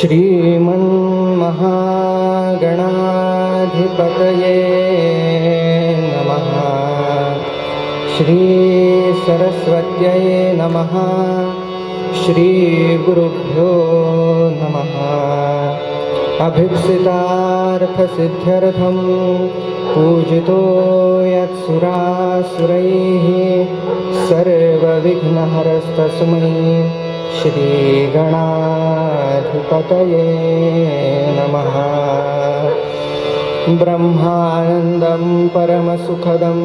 श्रीमन्महागणाधिपतये नमः। श्रीसरस्वत्यै नमः। श्रीगुरुभ्यो नमः। अभीप्सितार्थसिद्ध्यर्थं पूजितो यत्सुरासुरैः सर्वविघ्नहरस्तस्मै श्रीगणाधिपतये नमः। ब्रह्मानन्दं परमसुखदं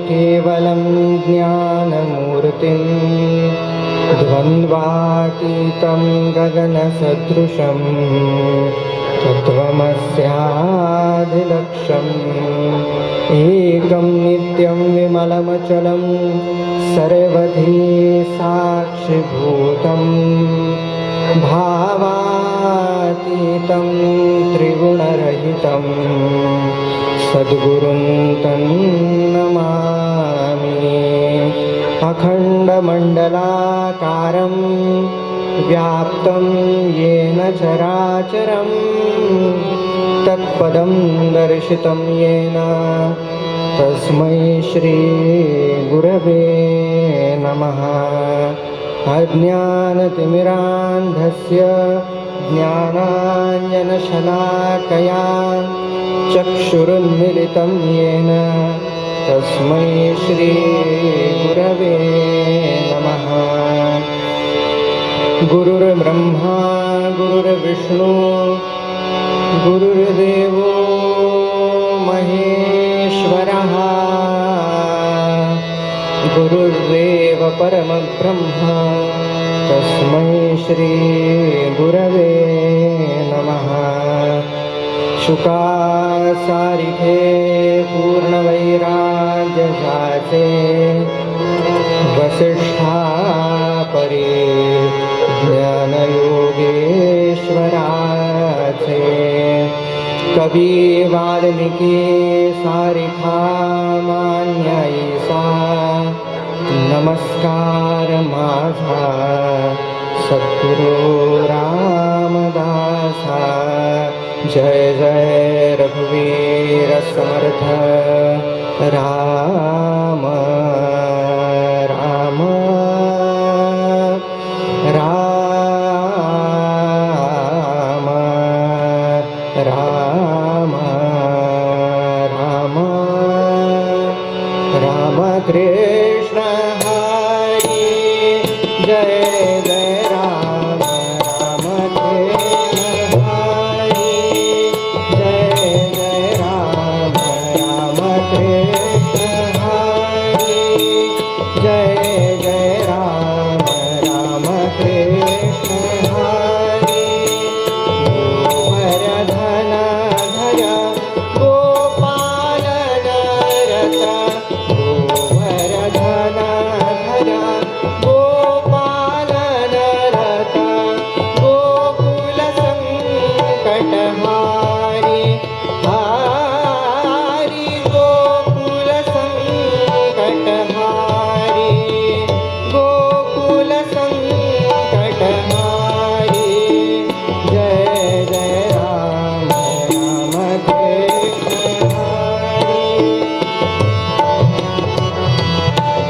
केवलं ज्ञानमूर्तिं द्वन्द्वातीतं गगनसदृशं तत्त्वमस्यादिलक्ष्यम् एकं नित्यं विमलमचलं सर्वधी साक्षिभूतं भावातीतं त्रिगुणरहितं सद्गुरुं तन्नमामि। अखण्डमण्डलाकारं व्याप्तं येन चराचरं तत्पदं दर्शितं येन तस्मै श्रीगुरवे नमः। अज्ञानतिमिरान्धस्य ज्ञानाञ्जनशलाकया चक्षुरुन्मिलितं येन तस्मै श्रीगुरवे नमः। गुरुर्ब्रह्मा गुरुर्विष्णु गुरुर्देवो महेश्वरः गुरुर्देव परमब्रह्म तस्मै श्रीगुरवे नमः। शुकासारिखे पूर्णवैराग्यजाते वसिष्ठापरे ज्ञानयोगेश्वराचे कवी वाल्मीकी सारिखा मान्यायीसा नमस्कार माझा सद्गुरु रामदासा। जय जय रघुवीर समर्थ राम राम राम राम राम राम कृष्ण हरि जय जय राम राम कृष्ण हरि जय जय राम राम कृष्ण हरि जय जय राम राम कृष्ण हरि। गोवर्धन धर गोपाल नरत गोवर्धन धर गोपाल नरत गोकुल संकटहारी हारी गोकुल संकटहारी गोकुल संकटहारी। जय जय राम राम कृष्ण हरि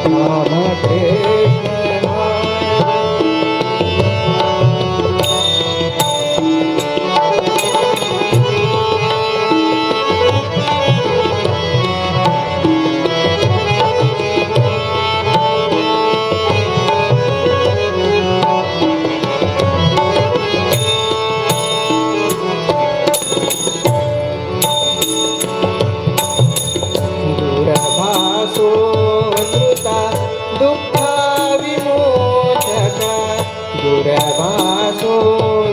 राम कृष्ण हरि। दूरभासो नृता दुःख विमोचक दूरभासो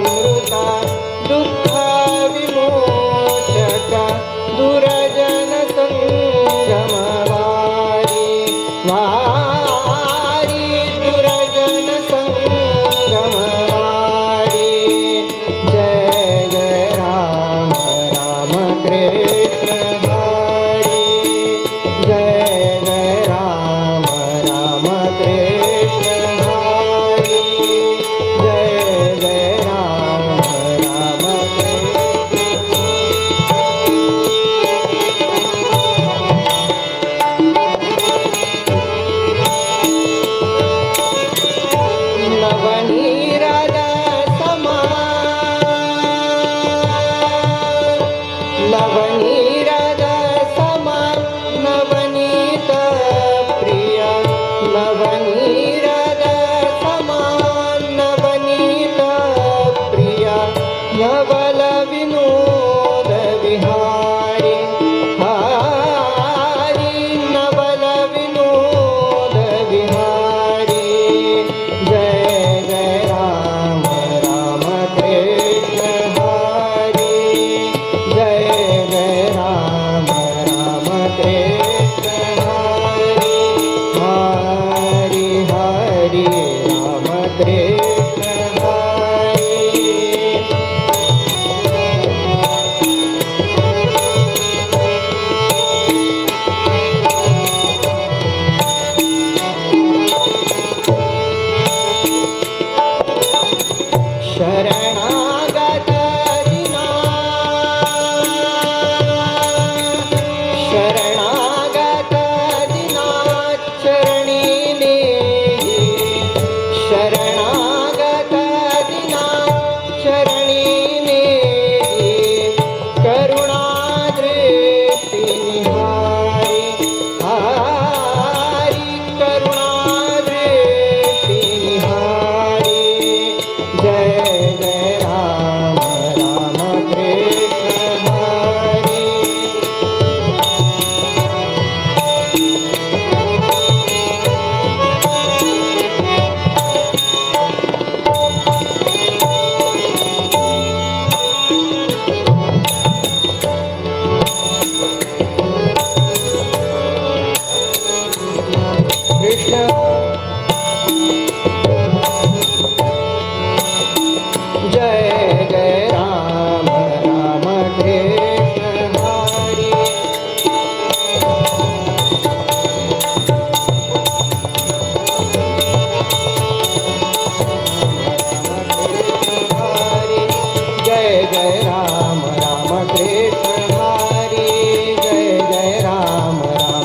नृता दुःख विमोचक दुरजन संगमवारी वारी दुरजन संगमवारी। जय जय राम राम कृष्ण हरि जय जय राम राम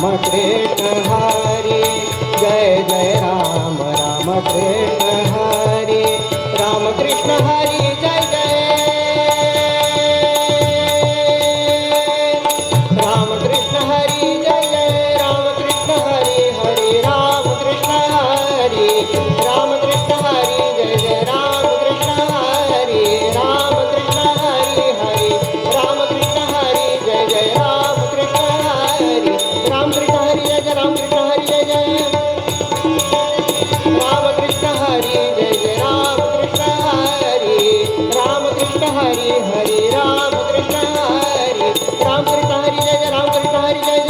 राम कृष्ण हरी जय जय राम राम कृष्ण हरी राम कृष्ण हरी जय जय राम कृष्ण हरी जय जय राम कृष्ण हरी हरी राम कृष्ण हरी राम कृष्ण हरी जय जय राम कृष्ण हरी राम कृष्ण हरी हरी राम कृष्ण हरी जय जय राम कृष्ण हरी राम कृष्ण हरी जय जय राम कृष्ण हरी जय जय राम कृष्ण हरी जय जय राम कृष्ण हरी राम कृष्ण हरी हरी राम कृष्ण हरी राम कृष्ण हरी जय जय राम कृष्ण हरी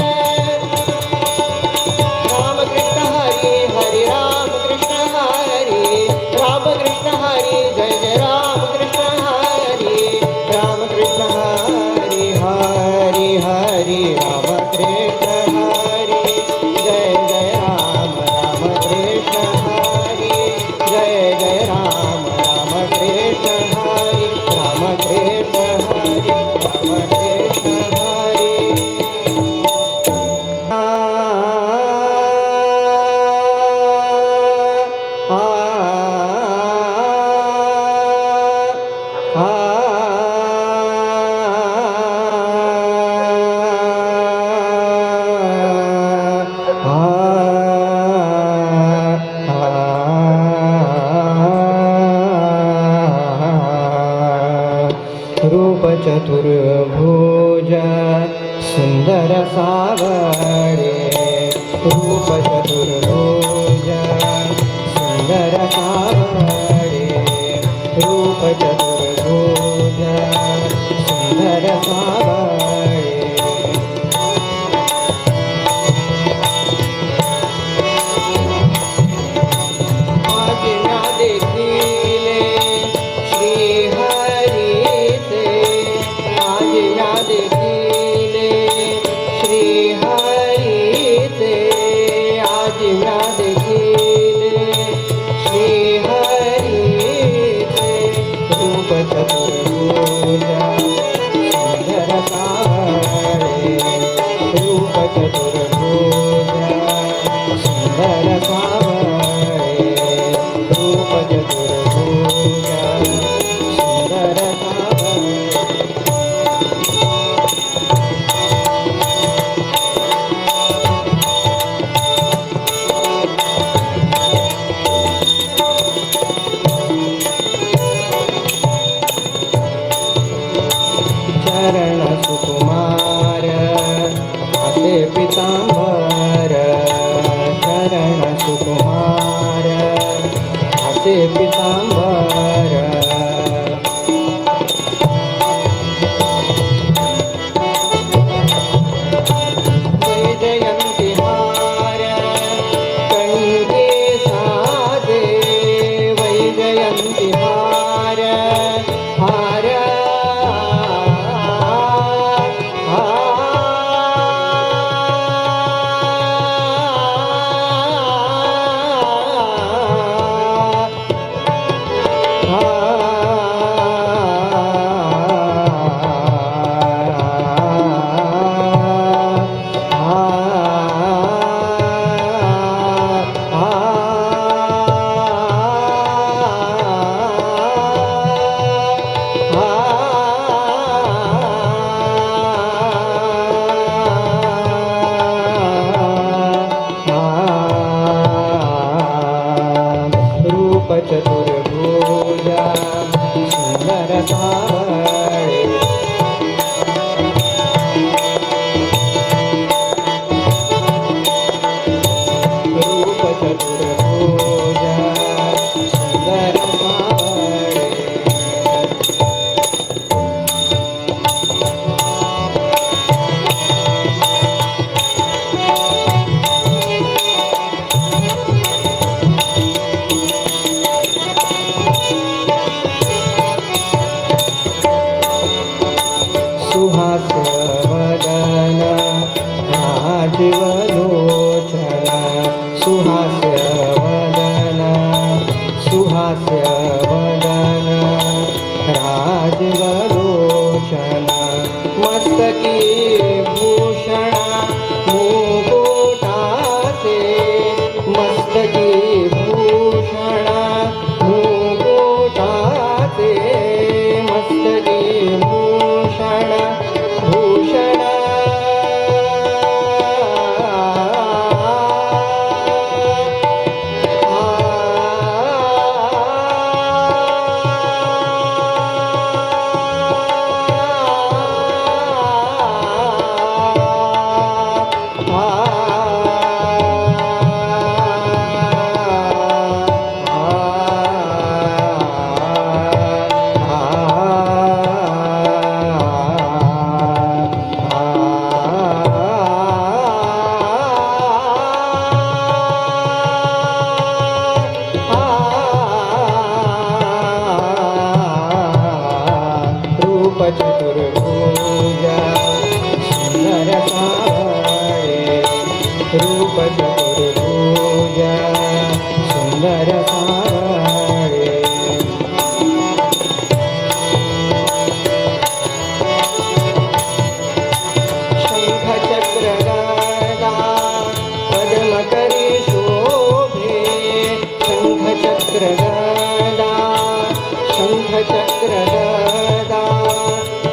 जय जय राम कृष्ण हरी हरी राम कृष्ण हरी राम कृष्ण हरी जय जय राम कृष्ण हरी राम कृष्ण हरी हरी हरी राम कृष्ण हरी जय जय राम राम कृष्ण हरी जय जय राम राम कृष्ण हरी राम कृष्ण हरी राम कृष्ण हरी रूप चतुर्भुज सुंदर सावळे रूप चतुर्भुज सुंदर सावळे रूप चतुर्भुज सुंदर सावळे आज्ञा देखिले श्री हरीचे आज्ञा देखिले श्री हरीचे आज्ञा देखिले श्री हरीचे रूप चतुर्भुज सुंदर सावळे रूप चतुर्भुज सुंदर सावळे रूप चतुर्भुज सुंदर सावळे चरण सुकुमार असे पितांबर चरण सुकुमार असे पितांबर वैजयंती हार कणके साजे वैजयंती हार हार रूप चतुर्भुज सुंदर सावळे रूप चतुर्भुज सुंदर सावळे सुहास्य वदन राजीवलोचन सुहास्य वदन सुहास्य वदन राजीवलोचन मस्तकी भूषण मुकुट चतुर्भुजा सुंदर सावळे रूप चतुर्भुजा सुंदर सावळे शंख चक्र गदा पद्म करी शोभे शंख चक्र गदा शंख चक्र गदा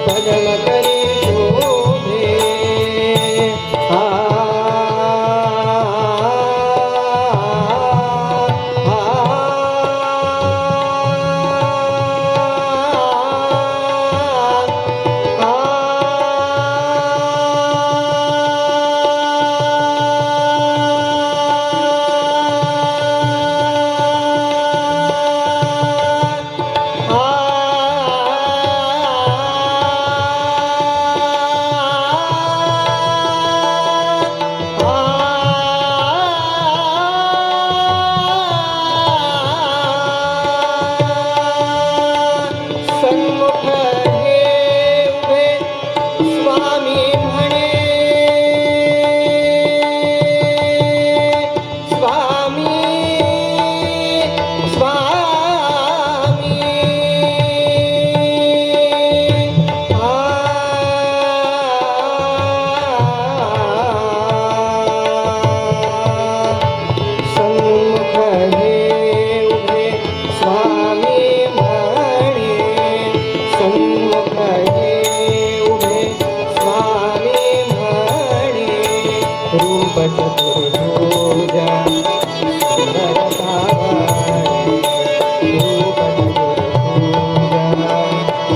पद्म करी शोभे चतुर्भुजा सुंदर सावळे रूप चतुर्भुजा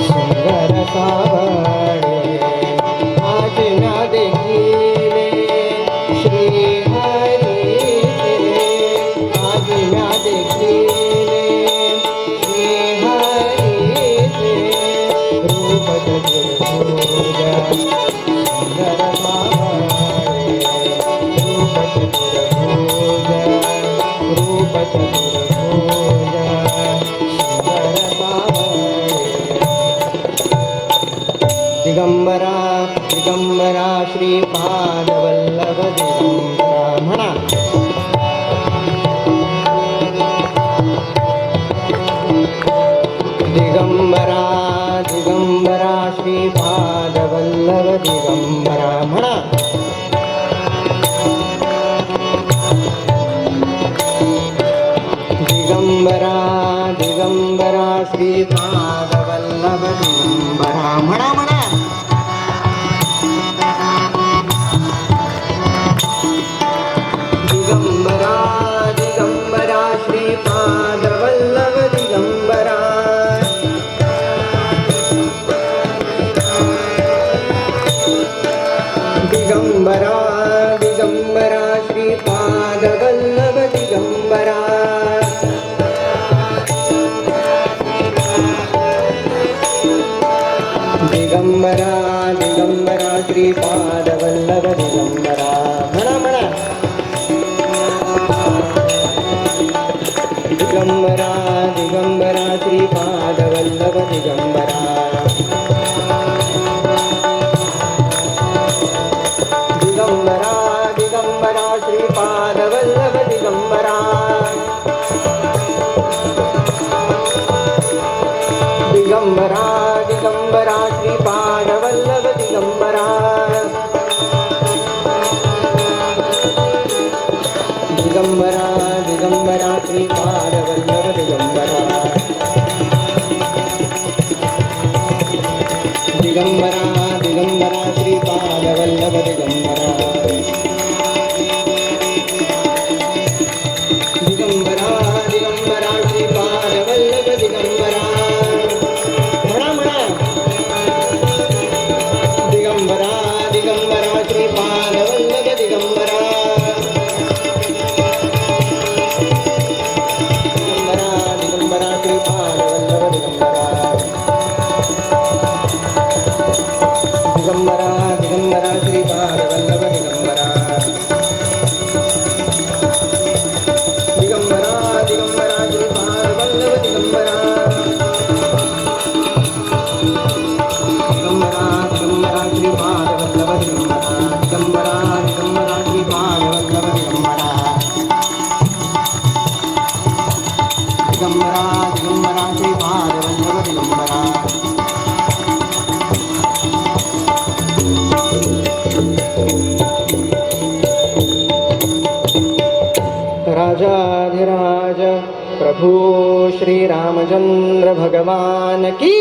सुंदर सावळे आज ना देखिले श्री हरीचे आज ना देखिले श्री हरीचे रूप चतुर्भुजा सुंदर दिगंबरा दिगंबरा श्रीपादवल्लभ दिगंबरा म्हणा दिगंबरा दिगंबरा श्रीपादवल्लभ दिगंबरा म्हणा दिगंबरा दिगंबरा श्रीपादवल्लभ दिगंबरा म्हणा म्हणा दिगंबरा दिगंबरा श्रीपादवल्लभ दिगंबरा दिगंबरा दिगंबरा श्रीपादवल्लभ दिगंबरा दिगंबरा दिगंबरा श्रीपादवल्लभ दिगंबरा म्हणा म्हणा दिगंबरा दिगंबरा श्रीपादवल्लभ दिगंबरा दिगंबरा दिगंबरा श्रीपादवल्लभ दिगंबरा दिगंबरा दिगंबरा श्रीपादवल्लभ दिगंबरा दिगंबरा दिगंबरा श्रीपादवल्लभ दिगंबरा दिगंबरा दिगंबरा श्रीपादवल्लभ दिगंबरा दिगंबरा दिगंबरा श्रीपादवल्लभ दिगंबरा दिगंबरा दिगंबरा श्रीपादवल्लभ दिगंबरा हो श्री रामचंद्र भगवान की,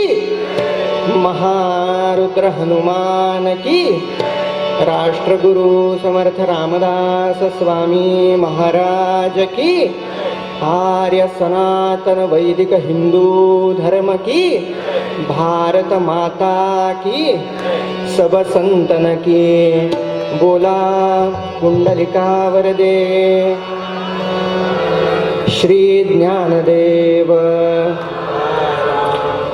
महारुद्र हनुमान की, राष्ट्रगुरु समर्थ रामदास स्वामी महाराज की, आर्य सनातन वैदिक हिंदू धर्म की, भारत माता की, सब संतन की, बोला कुंडलिका वरदे श्री ज्ञानदेव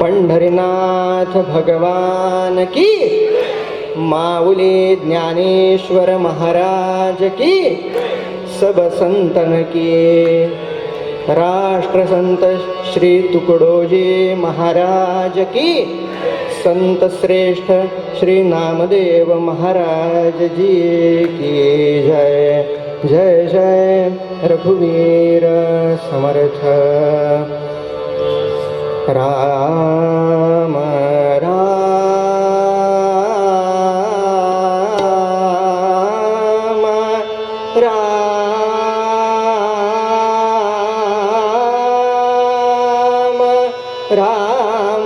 पंढरीनाथ भगवान की, माऊली ज्ञानेश्वर महाराज की, सब संतन की, राष्ट्रसंत श्री तुकडोजी महाराज की, संत श्रेष्ठ श्री नामदेव महाराज जी की जय. जय जय रघुवीर समर्थ. राम राम राम राम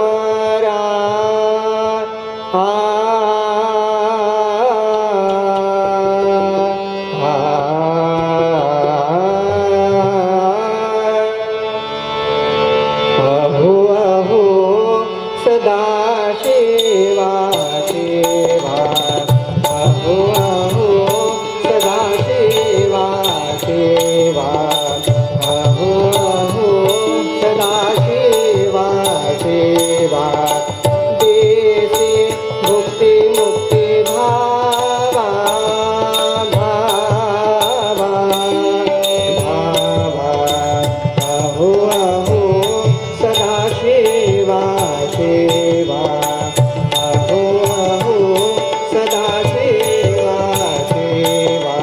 अहो अहो सदा सेवा सेवा, अहो अहो सदा सेवा सेवा, अहो अहो सदा सेवा सेवा, देसी मुक्ती मुक्ती भावा भावा भावा, अहो अहो सदा सेवा सेवा, अहो अहो सदा सेवा सेवा.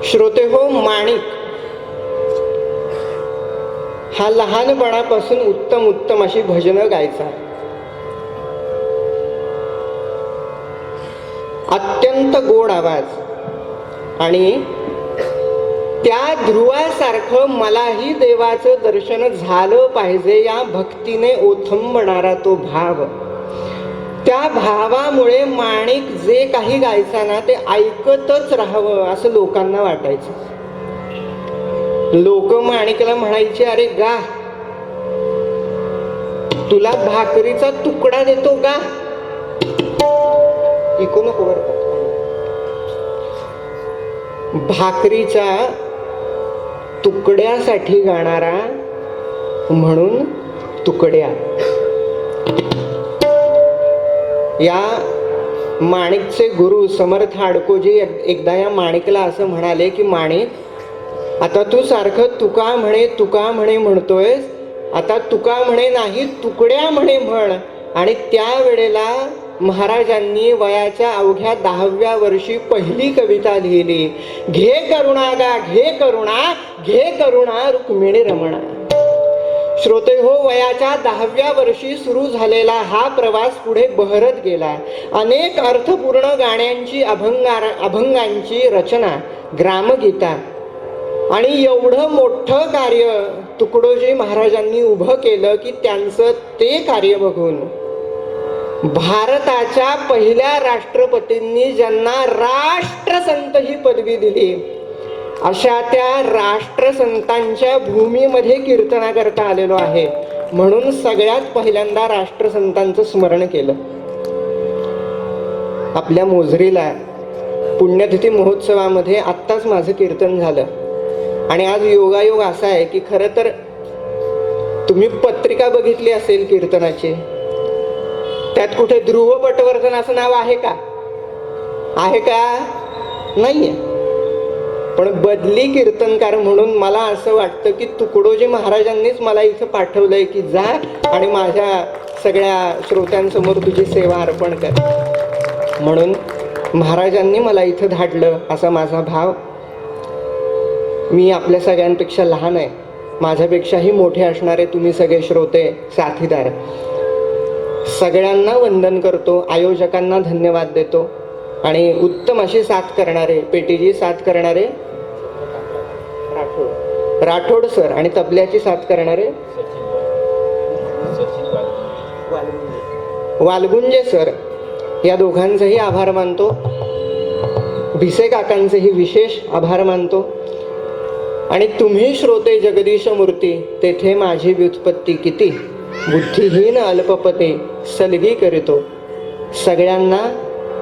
श्रोते हो, माणिक हा लहानपणापासून उत्तम उत्तम अशी भजनं गायचा. अत्यंत गोड आवाज आणि त्या ध्रुवासारखं मलाही देवाचं दर्शन झालं पाहिजे या भक्तीने ओथंबणारा तो भाव. त्या भावामुळे माणिक जे काही गायचा ना ते ऐकतच राहावं असं लोकांना वाटायचं. लोक माणिकला म्हणायचे, अरे गा, तुला भाकरीचा तुकडा देतो गा. ऐकू नको बरं का. भाकरीच्या तुकड्यासाठी गाणारा म्हणून तुकड्या. या माणिकचे गुरु समर्थ हाडकोजी एकदा या माणिकला असं म्हणाले की, माणिक, आता तू सारखं तुका म्हणे म्हणतोयस, आता तुका म्हणे नाही तुकड्या म्हण. आणि त्यावेळेला महाराजांनी वयाच्या अवघ्या 10व्या वर्षी पहिली कविता लिहिली, घे करुणा गा घे करुणा, घे करुणा रुक्मिणी रमणा. श्रोते हो, वयाच्या 10व्या वर्षी सुरू झालेला हा प्रवास पुढे बहरत गेला. अनेक अर्थपूर्ण गाण्यांची अभंगांची रचना, ग्रामगीता आणि एवढं मोठं कार्य तुकडोजी महाराजांनी उभं केलं की त्यांचं ते कार्य बघून भारताच्या पहिल्या राष्ट्रपतींनी ज्यांना राष्ट्रसंत ही पदवी दिली, अशा त्या राष्ट्रसंतांच्या भूमीमध्ये कीर्तना करता आलेलो आहे. म्हणून सगळ्यात पहिल्यांदा राष्ट्रसंतांचं स्मरण केलं. आपल्या मोझरीला पुण्यतिथी महोत्सवामध्ये आत्ताच माझं कीर्तन झालं. आणि आज योगायोग असा आहे की खरं तर तुम्ही पत्रिका बघितली असेल कीर्तनाची, त्यात कुठे ध्रुव पटवर्धन असं नाव आहे का? आहे का? नाहीये. पण बदली कीर्तनकार म्हणून मला असं वाटतं की तुकडोजी महाराजांनीच मला इथं पाठवलंय की जा आणि माझ्या सगळ्या श्रोत्यांसमोर तुझी सेवा अर्पण कर. म्हणून महाराजांनी मला इथं धाडलं असा माझा भाव. मी आपल्या सगळ्यांपेक्षा लहान आहे, माझ्यापेक्षाही मोठे असणारे तुम्ही सगळे श्रोते साथीदार, सगळ्यांना वंदन करतो, आयोजकांना धन्यवाद देतो. आणि उत्तम अशी साथ करणारे, पेटीची साथ करणारे राठोड सर आणि तबल्याची साथ करणारे वालगुंजे सर, या दोघांचेही आभार मानतो. भिसे काकांचेही विशेष आभार मानतो. आणि तुम्ही श्रोते जगदीश मूर्ती, तेथे माझी व्युत्पत्ती किती, बुद्धिहीन अल्पपते सलगी करीतो. सगळ्यांना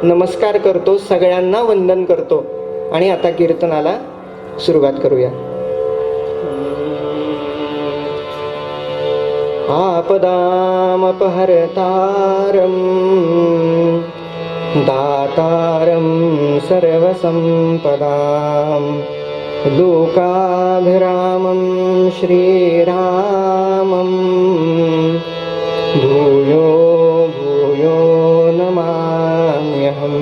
नमस्कार करतो, सगळ्यांना वंदन करतो. आणि आता कीर्तनाला सुरुवात करूया. आपदामपहर्तारं दातारं सर्वसंपदां लोकाभिरामं श्रीरामं भूयो भूयो नमाम्यहं.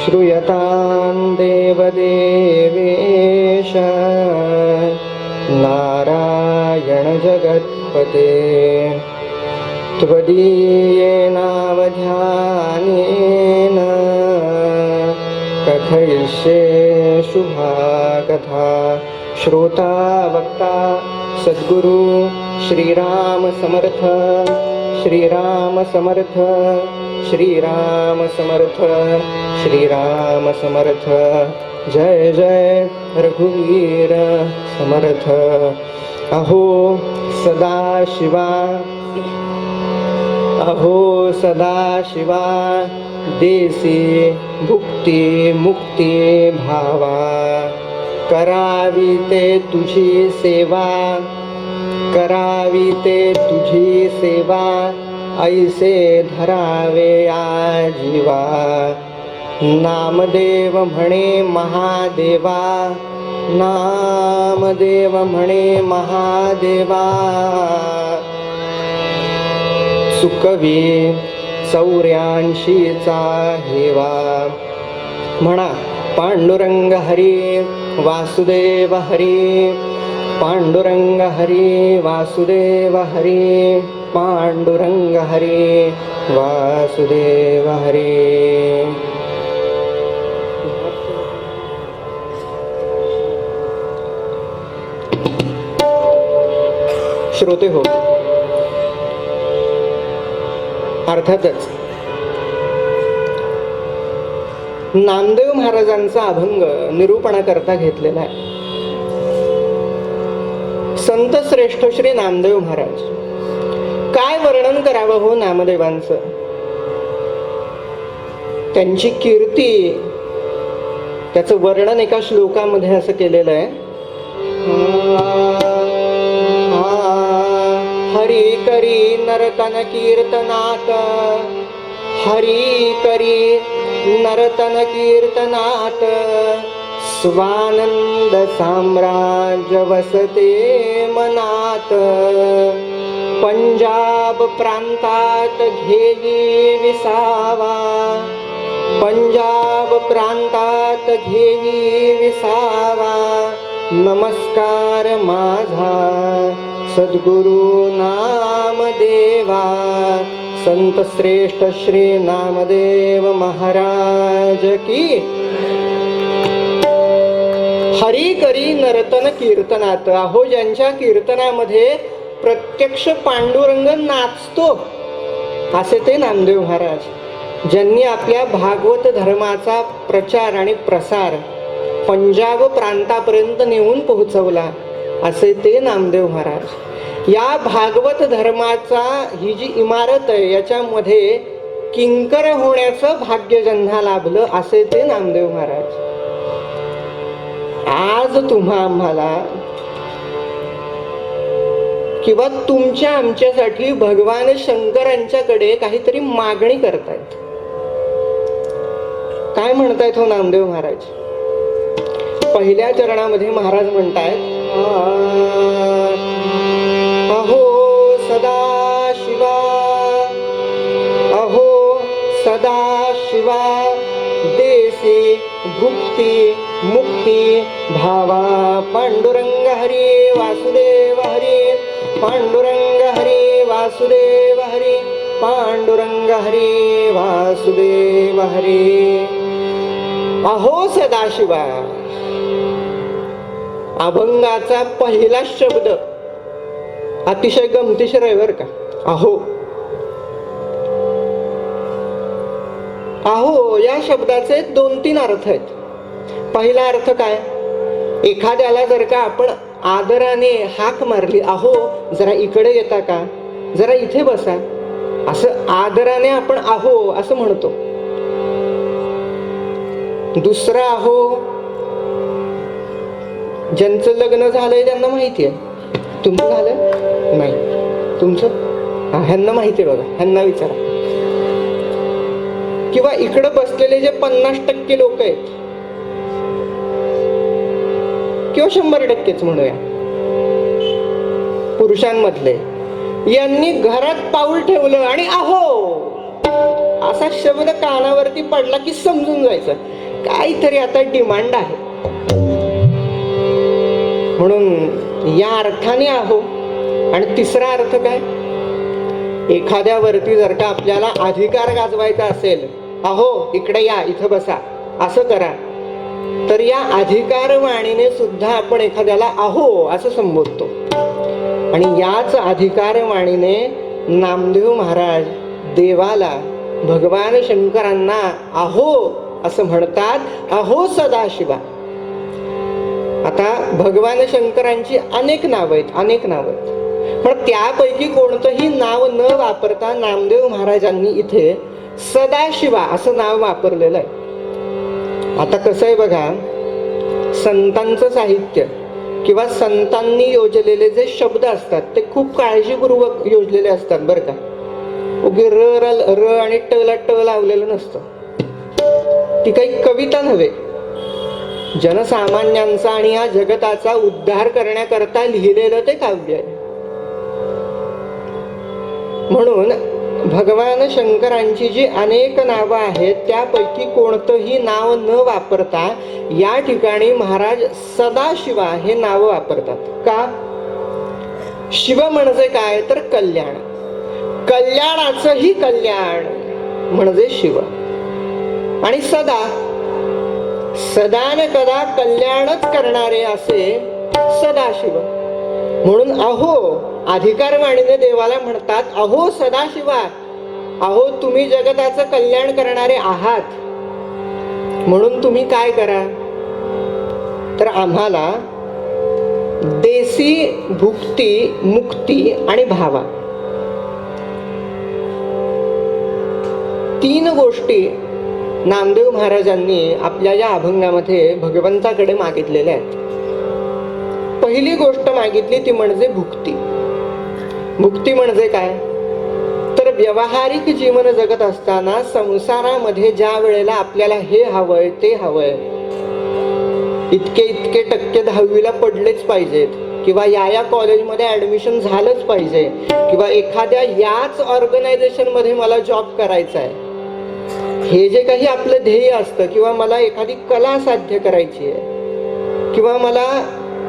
श्रूयतां देवदेवेश नारायण जगत्पते. त्वदीयेनावध्यानेन कथयिष्ये शुभा कथा. श्रोता वक्ता सद्गुरु श्रीराम समर्थ, श्रीराम समर्थ, श्रीराम समर्थ, श्रीराम समर्थ. जय जय रघुवीर समर्थ. अहो सदाशिवा, अहो सदाशिवा, देसी भुक्ती मुक्ती भावा. करावी ते तुझी सेवा, करावी ते तुझी सेवा, ऐसे धरावे आजीवा. नामदेव म्हणे महादेवा, नामदेव म्हणे महादेवा. चुकवी 84चा हेवा. म्हणा पांडुरंग हरी वासुदेव हरी, पांडुरंग हरी वासुदेव हरी, पांडुरंग हरी वासुदेव हरी. श्रोते हो, अर्थातच नामदेव महाराजांचा अभंग निरूपणाकरता घेतलेला आहे. संत श्रेष्ठ श्री नामदेव महाराज, काय वर्णन करावं हो नामदेवांचं. त्यांची कीर्ती, त्याचं वर्णन एका श्लोकामध्ये असं केलेलं आहे. हरी करी नरतन कीर्तनात, हरी करी नरतन कीर्तनात, स्वानंद साम्राज्य वसते मनात. पंजाब प्रांतात घेई विसावा, पंजाब प्रांतात घेई विसावा. नमस्कार माझा सद्गुरु नामदेवा, संत श्रेष्ठ श्री नामदेव महाराज की. हरी करी नर्तन कीर्तनात, अहो ज्यांच्या कीर्तनामध्ये प्रत्यक्ष पांडुरंग नाचतो असे ते नामदेव महाराज, ज्यांनी आपल्या भागवत धर्माचा प्रचार आणि प्रसार पंजाब प्रांतापर्यंत नेऊन पोहोचवला असे ते नामदेव महाराज. या भागवत धर्माचा ही जी इमारत आहे याच्यामध्ये किंकर होण्याचं भाग्य ज्यांना लाभलं असे ते नामदेव महाराज. आज तुम्हा आम्हाला किंवा तुमच्या आमच्यासाठी भगवान शंकरांच्याकडे काहीतरी मागणी करतायत. काय म्हणतायत हो नामदेव महाराज. पहिल्या चरणामध्ये महाराज म्हणतायत, अहो सदा शिवा, अहो सदा शिवा, देसी भुक्ती मुक्ती भावा. पांडुरंग हरी वासुदेव हरी, पांडुरंग हरी वासुदेव हरी, पांडुरंग हरी वासुदेव हरी. अहो सदाशिवा. अभंगाचा पहिला शब्द अतिशय गमतीशीर आहे बर का. अहो, अहो या शब्दाचे 2-3 अर्थ आहेत. पहिला अर्थ काय, एखाद्याला जर का आपण आदराने हाक मारली, अहो जरा इकडे येता का, जरा इथे बसा, असं आदराने आपण अहो असं म्हणतो. दुसरा अहो, ज्यांचं लग्न झालंय त्यांना माहिती आहे. तुमचं झालं नाही, तुमचं ह्यांना माहिती आहे बघा, ह्यांना विचारा. किंवा इकडं बसलेले जे 50% लोक आहेत किंवा 100%च म्हणूया पुरुषांमधले, यांनी घरात पाऊल ठेवलं आणि अहो असा शब्द कानावरती पडला की समजून जायचं काहीतरी आता डिमांड आहे. म्हणून या अर्थाने अहो. आणि तिसरा अर्थ काय, एखाद्यावरती जर का आपल्याला अधिकार गाजवायचा असेल, अहो इकडे या, इथं बसा, असं करा, तर या अधिकारवाणीने सुद्धा आपण एखाद्याला अहो असं संबोधतो. आणि याच अधिकारवाणीने नामदेव महाराज देवाला, भगवान शंकरांना अहो असं म्हणतात. अहो सदाशिवा. आता भगवान शंकरांची अनेक नाव आहेत, अनेक नाव आहेत, पण त्यापैकी कोणतंही नाव न वापरता नामदेव महाराजांनी इथे सदाशिवा असं नाव वापरलेलं आहे. आता कसं आहे बघा, संतांचं साहित्य किंवा संतांनी योजलेले जे शब्द असतात ते खूप काळजीपूर्वक योजलेले असतात बरं का. उगी र आणि टला ट लावलेलं नसतं. ती काही कविता नव्हे, जनसामान्यांचा आणि या जगताचा उद्धार करण्याकरता लिहिलेलं ते काव्य आहे. म्हणून भगवान शंकरांची जी अनेक नावं आहेत त्यापैकी कोणतंही नाव न वापरता या ठिकाणी महाराज सदाशिवा हे नाव वापरतात. का? शिव म्हणजे काय तर कल्याण, कल्याणाचंही कल्याण म्हणजे शिव. आणि सदा, सदा न कदा कल्याणच करणारे असे सदाशिव. म्हणून अहो अधिकारवाणीने देवाला म्हणतात, अहो सदाशिवा, अहो तुम्ही जगताचं कल्याण करणारे आहात, म्हणून तुम्ही काय करा तर आम्हाला देसी भुक्ती, मुक्ती आणि भावा, तीन गोष्टी नामदेव महाराजांनी आपल्या या अभंगामध्ये भगवंताकडे मागितलेल्या आहेत. पहिली गोष्ट मागितली ती म्हणजे भुक्ती. मुक्ती म्हणजे काय तर व्यावहारिक जीवन जगत असताना संसारामध्ये ज्या वेळेला आपल्याला हे हवंय ते हवंय, इतके टक्के 10वीला पडलेच पाहिजेत, किंवा या कॉलेजमध्ये ऍडमिशन झालंच पाहिजे, किंवा एखाद्या याच ऑर्गनायझेशन मध्ये मला जॉब करायचा आहे, हे जे काही आपलं ध्येय असतं, किंवा मला एखादी कला साध्य करायची आहे, किंवा मला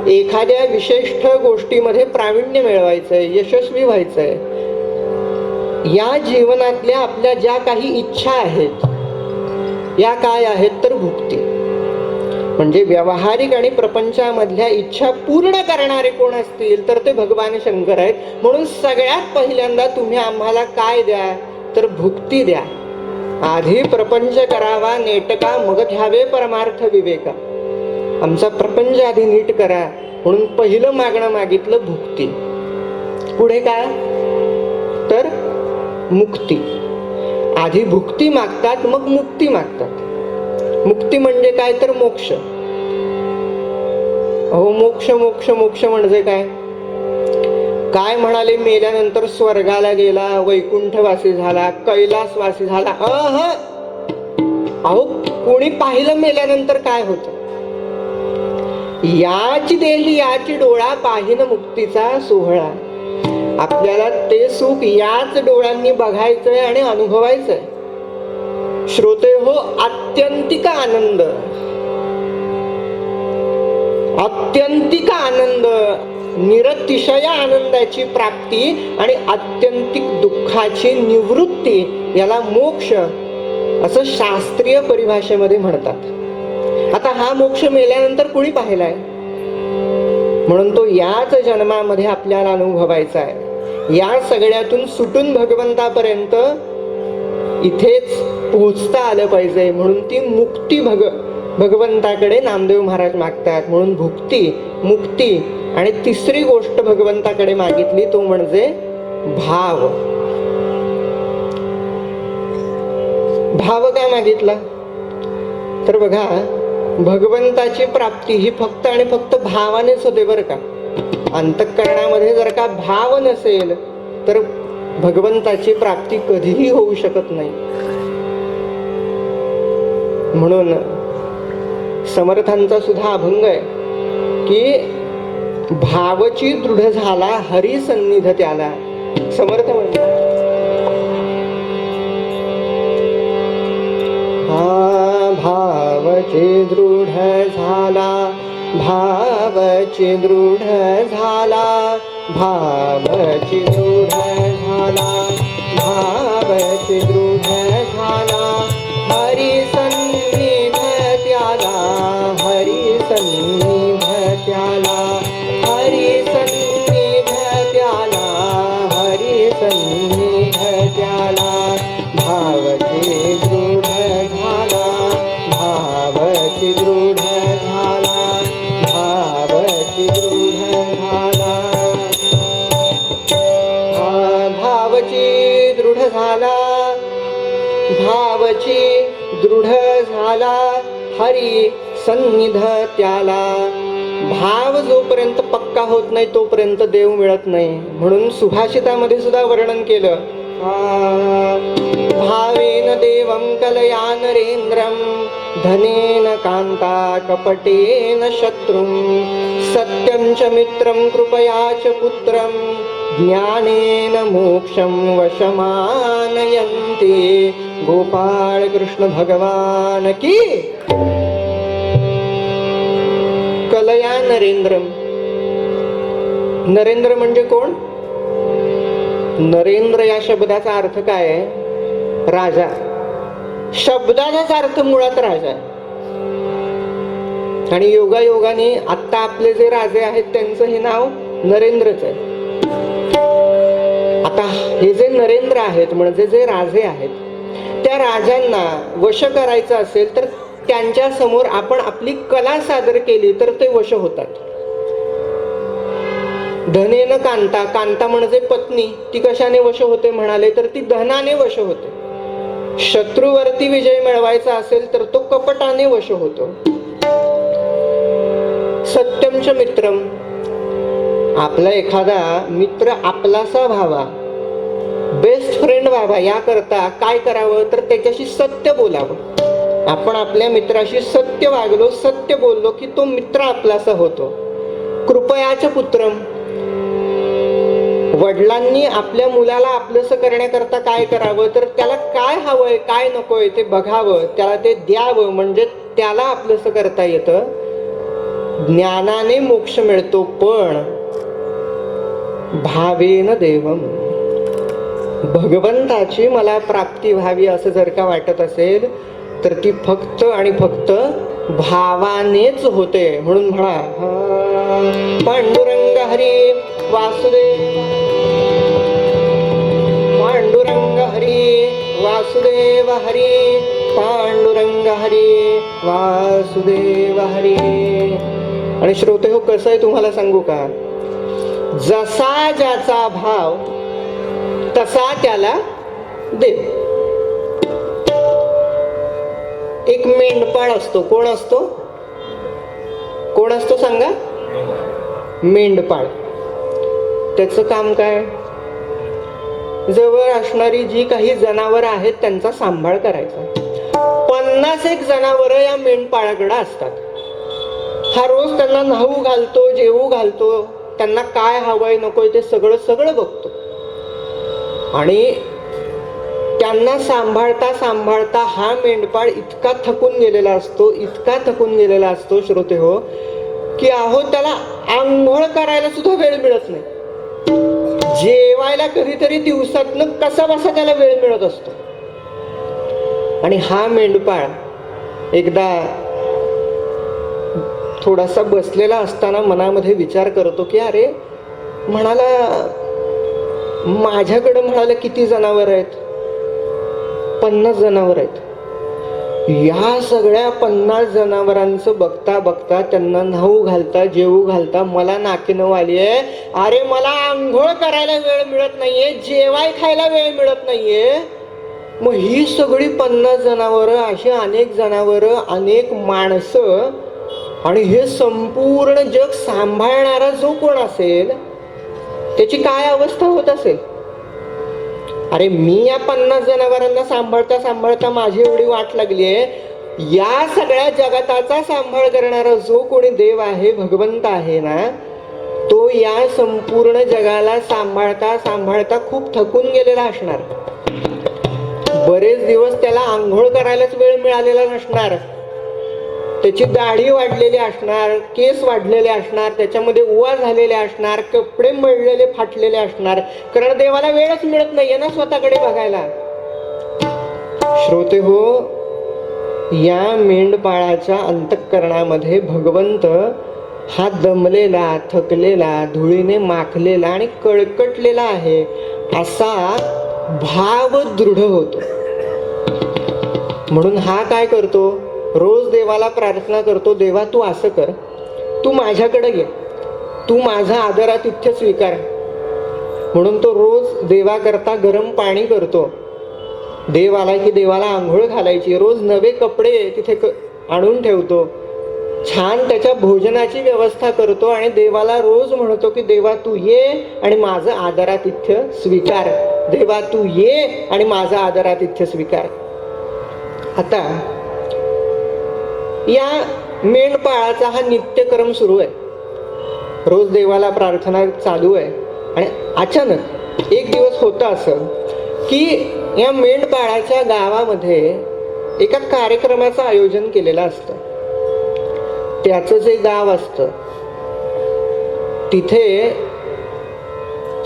एखाद्या विशिष्ट गोष्टीमध्ये प्रावीण्य मिळवायचंय, यशस्वी व्हायचंय, या जीवनातल्या आपल्या ज्या काही इच्छा आहेत या काय आहेत तर भुक्ती. म्हणजे व्यावहारिक आणि प्रपंचामधल्या इच्छा पूर्ण करणारे कोण असतील तर ते भगवान शंकर आहेत. म्हणून सगळ्यात पहिल्यांदा तुम्ही आम्हाला काय द्या तर भुक्ती द्या. आधी प्रपंच करावा नेटका, मग घ्यावे परमार्थ विवेका. आमचा प्रपंच आधी नीट करा, म्हणून पहिलं मागणं मागितलं भुक्ती. पुढे काय तर मुक्ती. आधी भुक्ती मागतात मग मुक्ती मागतात. मुक्ती म्हणजे काय तर मोक्ष. अहो मोक्ष मोक्ष मोक्ष म्हणजे काय? काय म्हणाले? मेल्यानंतर स्वर्गाला गेला, वैकुंठवासी झाला, कैलासवासी झाला. अहो कोणी पाहिलं मेल्यानंतर काय होतं? याची देही याची डोळा पाहिन मुक्तीचा सोहळा. आपल्याला ते सुख याच डोळ्यांनी बघायचंय आणि अनुभवायचंय. श्रोते हो, आत्यंतिक आनंद, आत्यंतिक आनंद, निरतिशय आनंदाची प्राप्ती आणि आत्यंतिक दुःखाची निवृत्ती याला मोक्ष असं शास्त्रीय परिभाषेमध्ये म्हणतात. आता हा मोक्ष मेल्यानंतर कुणी पाहिलाय? म्हणून तो याच जन्मामध्ये आपल्याला अनुभवायचा आहे. या सगळ्यातून सुटून भगवंतापर्यंत इथेच पोहोचता आलं पाहिजे. म्हणून ती मुक्ती भगवंताकडे नामदेव महाराज मागतात. म्हणून भुक्ती, मुक्ती आणि तिसरी गोष्ट भगवंताकडे मागितली तो म्हणजे भाव. भाव का मागितला तर बघा, भगवंताची प्राप्ती ही फक्त आणि फक्त भावानेच होते बरं का. अंतःकरणामध्ये जर का भाव नसेल तर भगवंताची प्राप्ती कधीही होऊ शकत नाही. म्हणून समर्थांचा सुद्धा अभंग आहे की भावची दृढ झाला हरी सन्निध त्याला. समर्थ म्हणतात भावची दृढ झाला, भावची दृढ झाला, भावची दृढ झाला, भावची दृढ झाला, हरी सन्निध त्याला, हरी सन्निध त्याला, हरी सन्निध त्याला, हरी सन्निध त्याला. भावची दृढ झाला, भावची दृढ झाला, भावची दृढ झाला, भावची दृढ झाला, भावची दृढ झाला, हरी सन्निध त्याला. भाव जोपर्यंत पक्का होत नाही तोपर्यंत देव मिळत नाही. म्हणून सुभाषितामध्ये सुद्धा वर्णन केलं, भावेन देवं कलया नरेंद्रं, धनेन कांता कपटेन शत्रुं, सत्यं च मित्रं कृपया च पुत्रं, ज्ञानेन मोक्षं वशमानयन्ति। गोपाळ कृष्ण भगवान की। कलया नरेंद्रम। नरेंद्र म्हणजे कोण? नरेंद्र या शब्दाचा अर्थ काय आहे? राजा. शब्दाचाच अर्थ मुळात राजा आहे. आणि योगायोगाने आत्ता आपले जे राजे आहेत त्यांचं हे नाव नरेंद्रच आहे. आता हे जे नरेंद्र आहेत म्हणजे जे राजे आहेत, त्या राजांना वश करायचं असेल तर त्यांच्या समोर आपण आपली कला सादर केली तर ते वश होतात. धनेन कांता. कांता म्हणजे पत्नी. ती कशाने वश होते म्हणाले तर ती धनाने वश होते. शत्रूवरती विजय मिळवायचा असेल तर तो कपटाने वश होतो. सत्यमच मित्रम. आपला एखादा मित्र आपलासा व्हावा, बेस्ट फ्रेंड व्हावा याकरता काय करावं तर त्याच्याशी सत्य बोलावं. आपण आपल्या मित्राशी सत्य वागलो, सत्य बोललो की तो मित्र आपलासा होतो. कृपयाच पुत्रम. वडिलांनी आपल्या मुलाला आपलंसं करण्याकरता काय करावं तर त्याला काय हवंय काय नकोय ते बघावं, त्याला ते द्यावं, म्हणजे त्याला आपलंसं करता येतं. ज्ञानाने मोक्ष मिळतो, पण भावेन देवम. भगवंताची मला प्राप्ती व्हावी असं जर का वाटत असेल तर ती फक्त आणि फक्त भावानेच होते. म्हणून म्हणा पांडुरंग हरी वासुदेव, पांडुरंग हरी वासुदेव हरी, पांडुरंग हरी वासुदेव हरी. आणि श्रोते हो, कसं आहे तुम्हाला सांगू का? जसा ज्याचा भाव तसा त्याला देव. एक मेंढपाळ असतो. कोण असतो? कोण असतो सांगा? मेंढपाळ. त्याचं काम काय? जवळ असणारी जी काही जनावर आहेत त्यांचा सांभाळ करायचा. 50 जनावर या मेंढपाळाकडे असतात. हा रोज त्यांना न्हाऊ घालतो, जेवू घालतो, त्यांना काय हवंय नकोय ते सगळं सगळं बघतो. आणि त्यांना सांभाळता सांभाळता हा मेंढपाळ इतका थकून गेलेला असतो, इतका थकून गेलेला असतो श्रोते हो, की अहो त्याला आंघोळ करायला सुद्धा वेळ मिळत नाही. जेवायला कधीतरी दिवसातनं कसा बसा त्याला वेळ मिळत असतो. आणि हा मेंढपाळ एकदा थोडासा बसलेला असताना मनामध्ये विचार करतो की अरे म्हणाला, माझ्याकडे म्हणाला किती जनावर आहेत? 50 जनावर आहेत. या सगळ्या 50 जनावरांचं बघता बघता, त्यांना न्हाऊ घालता, जेवू घालता मला नाकीनऊ आली आहे. अरे मला आंघोळ करायला वेळ मिळत नाहीये, जेवाय खायला वेळ मिळत नाहीये. मग ही सगळी 50 जनावरं, अशी अनेक जनावरं, अनेक माणसं, आणि हे संपूर्ण जग सांभाळणारा जो कोण असेल त्याची काय अवस्था होत असेल? अरे मी या 50 जनावरांना सांभाळता सांभाळता माझी एवढी वाट लागली आहे. या सगळ्या जगताचा सांभाळ करणारा जो कोणी देव आहे, भगवंत आहे ना, तो या संपूर्ण जगाला सांभाळता सांभाळता खूप थकून गेलेला असणार. बरेच दिवस त्याला आंघोळ करायलाच वेळ मिळालेला नसणार. त्याची दाढी वाढलेली असणार, केस वाढलेले असणार, त्याच्यामध्ये उवा झालेले असणार, कपडे मळलेले फाटलेले असणार, कारण देवाला वेळच मिळत नाहीये ना स्वतःकडे बघायला. श्रोते हो, या मेंढपाळाच्या अंतःकरणामध्ये भगवंत हा दमलेला, थकलेला, धुळीने माखलेला आणि कळकटलेला आहे असा भाव दृढ होतो. म्हणून हा काय करतो? रोज देवाला प्रार्थना करतो, देवा तू असं कर, तू माझ्याकडे ये, तू माझा आदरातिथ्य स्वीकार. म्हणून तो रोज देवाकरता गरम पाणी करतो. देव आला की देवाला आंघोळ घालायची, रोज नवे कपडे तिथे आणून ठेवतो, छान त्याच्या भोजनाची व्यवस्था करतो आणि देवाला रोज म्हणतो की देवा तू ये आणि माझं आदरातिथ्य स्वीकार, देवा तू ये आणि माझं आदरातिथ्य स्वीकार. आता या मेंढपाळाचा हा नित्यक्रम सुरू आहे. रोज देवाला प्रार्थना चालू आहे आणि अचानक एक दिवस होतं असं की या मेंढपाळाच्या गावामध्ये एका कार्यक्रमाचं आयोजन केलेलं असतं. त्याचं जे गाव असतं तिथे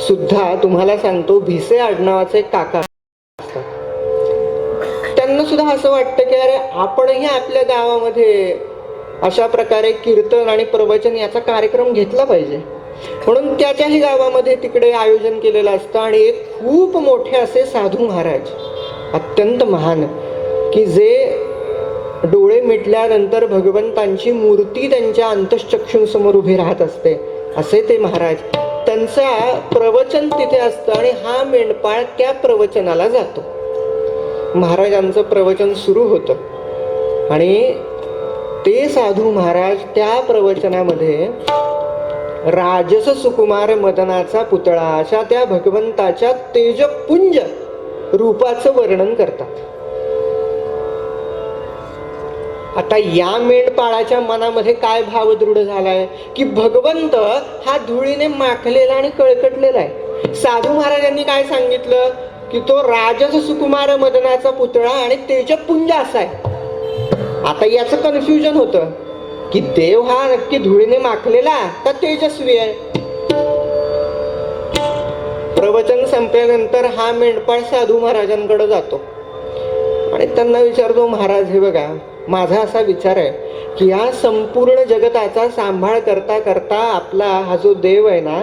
सुद्धा तुम्हाला सांगतो भिसे आडनावाचे एक काका असतात. त्यांना सुद्धा असं वाटतं की अरे आपणही आपल्या गावामध्ये अशा प्रकारे कीर्तन आणि प्रवचन याचा कार्यक्रम घेतला पाहिजे. म्हणून त्याच्याही गावामध्ये तिकडे आयोजन केलेलं असतं आणि एक खूप मोठे असे साधू महाराज, अत्यंत महान, की जे डोळे मिटल्यानंतर भगवंतांची मूर्ती त्यांच्या अंतःचक्षूंसमोर उभी राहत असते, असे ते महाराज. त्यांचा प्रवचन तिथे असतं आणि हा मेंढपाळ त्या प्रवचनाला जातो. महाराजांचं प्रवचन सुरू होतं आणि ते साधू महाराज त्या प्रवचनामध्ये राजस सुकुमार मदनाचा पुतळा अशा त्या भगवंताच्या तेजपुंज रूपाचं वर्णन करतात. आता या मेंढपाळाच्या मनामध्ये काय भाव दृढ झालाय की भगवंत हा धुळीने माखलेला आणि कळकटलेला आहे. साधू महाराजांनी काय सांगितलं की तो राजस सुकुमार मदनाचा पुतळा आणि तेजपुंज असा आहे. आता याचं कन्फ्युजन होतं की देव हा नक्की धुळीने माखलेला का तेजस्वी आहे. प्रवचन संपल्यानंतर हा मेंढपाळ साधू महाराजांकडे जातो आणि त्यांना विचारतो, महाराज हे बघा, माझा असा विचार आहे की या संपूर्ण जगताचा सांभाळ करता करता आपला हा जो देव आहे ना,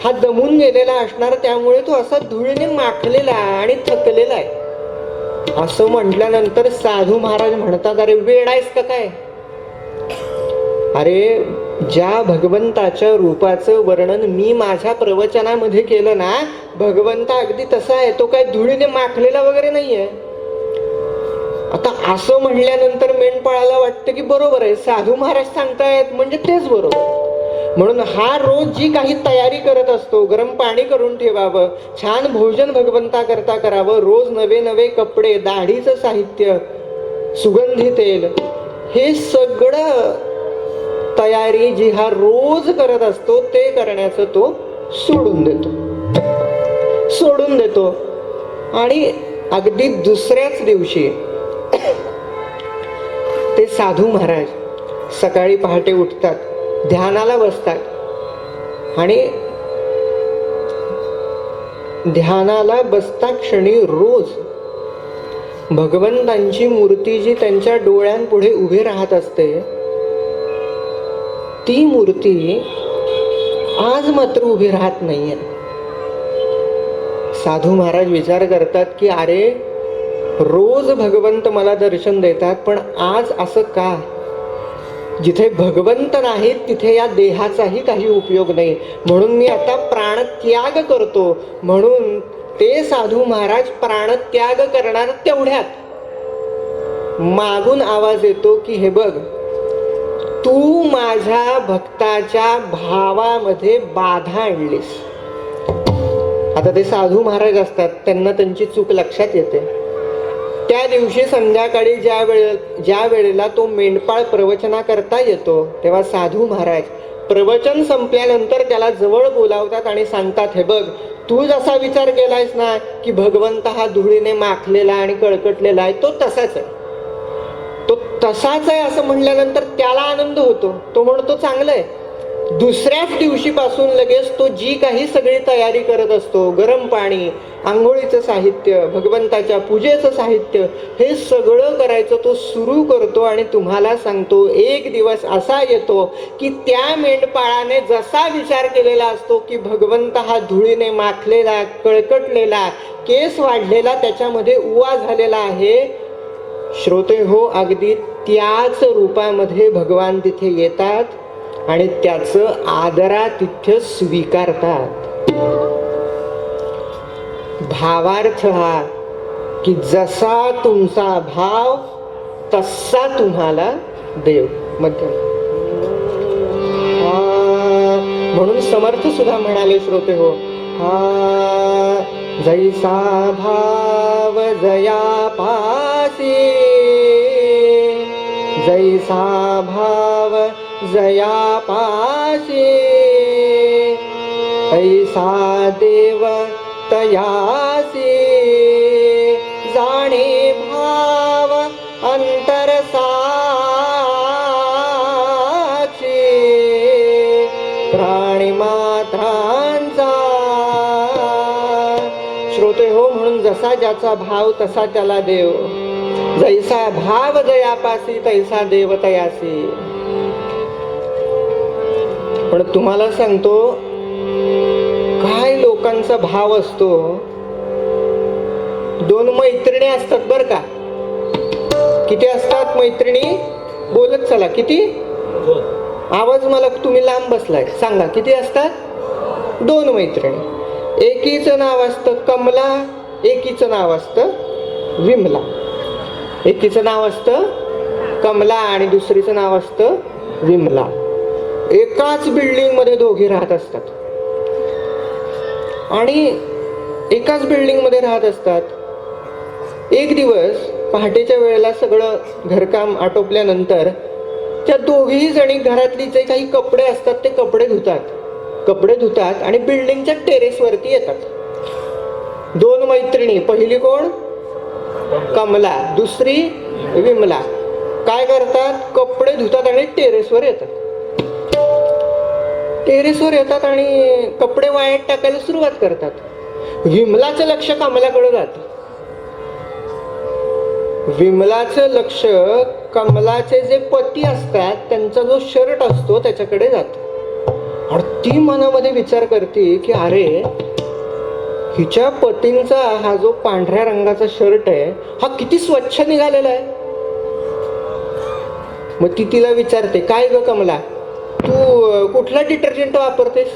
हा दमून गेलेला असणार, त्यामुळे तो असा धुळीने माखलेला आणि थकलेला आहे. असं म्हटल्यानंतर साधू महाराज म्हणतात, अरे वेड आहेस का काय? अरे ज्या भगवंताच्या रूपाचं वर्णन मी माझ्या प्रवचनामध्ये केलं ना, भगवंत अगदी तसा आहे, तो काय धुळीने माखलेला वगैरे नाहीये. आता असं म्हणल्यानंतर मेंढपाळाला वाटतं की बरोबर आहे, साधू महाराज सांगतायत म्हणजे तेच बरोबर. म्हणून हा रोज जी काही तयारी करत असतो, गरम पाणी करून ठेवावं, छान भोजन भगवंता करता करावं, रोज नवे नवे कपडे, दाढीचं साहित्य, सुगंधी तेल, हे सगळं तयारी जी हा रोज करत असतो ते करण्याचं तो सोडून देतो. आणि अगदी दुसऱ्याच दिवशी ते साधू महाराज सकाळी पहाटे उठतात, ध्यानाला बसतात आणि ध्यानाला बसता क्षणी रोज भगवंतांची मूर्ती जी त्यांच्या डोळ्यांपुढे उभी राहत असते, ती मूर्ती आज मात्र उभी राहत नाहीये. साधू महाराज विचार करतात की अरे रोज भगवंत मला दर्शन देतात, पण आज असं का? जिथे भगवंत नाहीत तिथे या देहाचाही काही उपयोग नाही, म्हणून मी आता प्राणत्याग करतो. म्हणून ते साधू महाराज प्राणत्याग करणार तेवढ्यात मागून आवाज येतो की हे बघ, तू माझ्या भक्ताच्या भावामध्ये बाधा आणलीस. आता ते साधू महाराज असतात, त्यांना त्यांची चूक लक्षात येते. त्या दिवशी संध्याकाळी ज्या वेळेला तो मेंढपाळ प्रवचना करता येतो, तेव्हा साधू महाराज प्रवचन संपल्यानंतर त्याला जवळ बोलावतात आणि सांगतात, हे बघ, तू जसा विचार केलायस ना की भगवंत हा धुळीने माखलेला आणि कळकटलेला आहे, तो तसाच आहे असं म्हणल्यानंतर त्याला आनंद होतो. तो म्हणतो चांगलं आहे. दुसऱ्याच दिवशीपासून लगेच तो जी काही सगळी तयारी करत असतो, गरम पाणी, आंघोळीचं साहित्य, भगवंताच्या पूजेचं साहित्य, हे सगळं करायचं तो सुरू करतो. आणि तुम्हाला सांगतो, एक दिवस असा येतो की त्या मेंढपाळाने जसा विचार केलेला असतो की भगवंत हा धुळीने माखलेला, कळकटलेला, केस वाढलेला, त्याच्यामध्ये उवा झालेला आहे, श्रोते हो, अगदी त्याच रूपामध्ये भगवान तिथे येतात आणि त्याचं आदरातिथ्य स्वीकारतात. भावार्थ हा की जसा तुमचा भाव तसा तुम्हाला देव. मध्यम म्हणून समर्थ सुद्धा म्हणाले, श्रोते हो, हा जैसा भाव जया पासी, जैसा भाव जया पासी, ऐसा जैसा देव तयासी जाणे भाव अंतर साचे प्राणी मात्रांचा. श्रोते हो, म्हणून जसा ज्याचा भाव तसा त्याला देव. जैसा भाव जयापासी तैसा देव तयासी. पण तुम्हाला सांगतो, काय लोकांचा भाव असतो. दोन मैत्रिणी असतात बर का. किती असतात मैत्रिणी? बोलत चला. किती? आवाज मला, तुम्ही लांब बसलाय, सांगा किती असतात? दोन मैत्रिणी. एकीचं नाव असतं कमला, एकीचं नाव असतं विमला. एकीचं नाव असतं कमला आणि दुसरीचं नाव असतं विमला. एकाच बिल्डिंग मध्ये दोघे राहत असतात आणि एकाच बिल्डिंग मध्ये राहत असतात. एक दिवस पहाटेच्या वेळेला सगळं घरकाम आटोपल्यानंतर त्या दोघीही जणी घरातली जे काही कपडे असतात ते कपडे धुतात आणि बिल्डिंगच्या टेरेसवरती येतात. दोन मैत्रिणी, पहिली कोण? कमला, दुसरी विमला. काय करतात? कपडे धुतात आणि टेरेसवर येतात. आणि कपडे वाळत टाकायला सुरुवात करतात. विमलाचं लक्ष कमलाकडे जातं. विमलाचं लक्ष कमलाचे जे पती असतात त्यांचा जो शर्ट असतो त्याच्याकडे जातं. आणि ती मनामध्ये विचार करते की अरे, हिच्या पतींचा हा जो पांढऱ्या रंगाचा शर्ट आहे हा किती स्वच्छ निघालेला आहे. मग ती तिला विचारते, काय ग कमला, तू कुठला डिटर्जंट वापरतेस?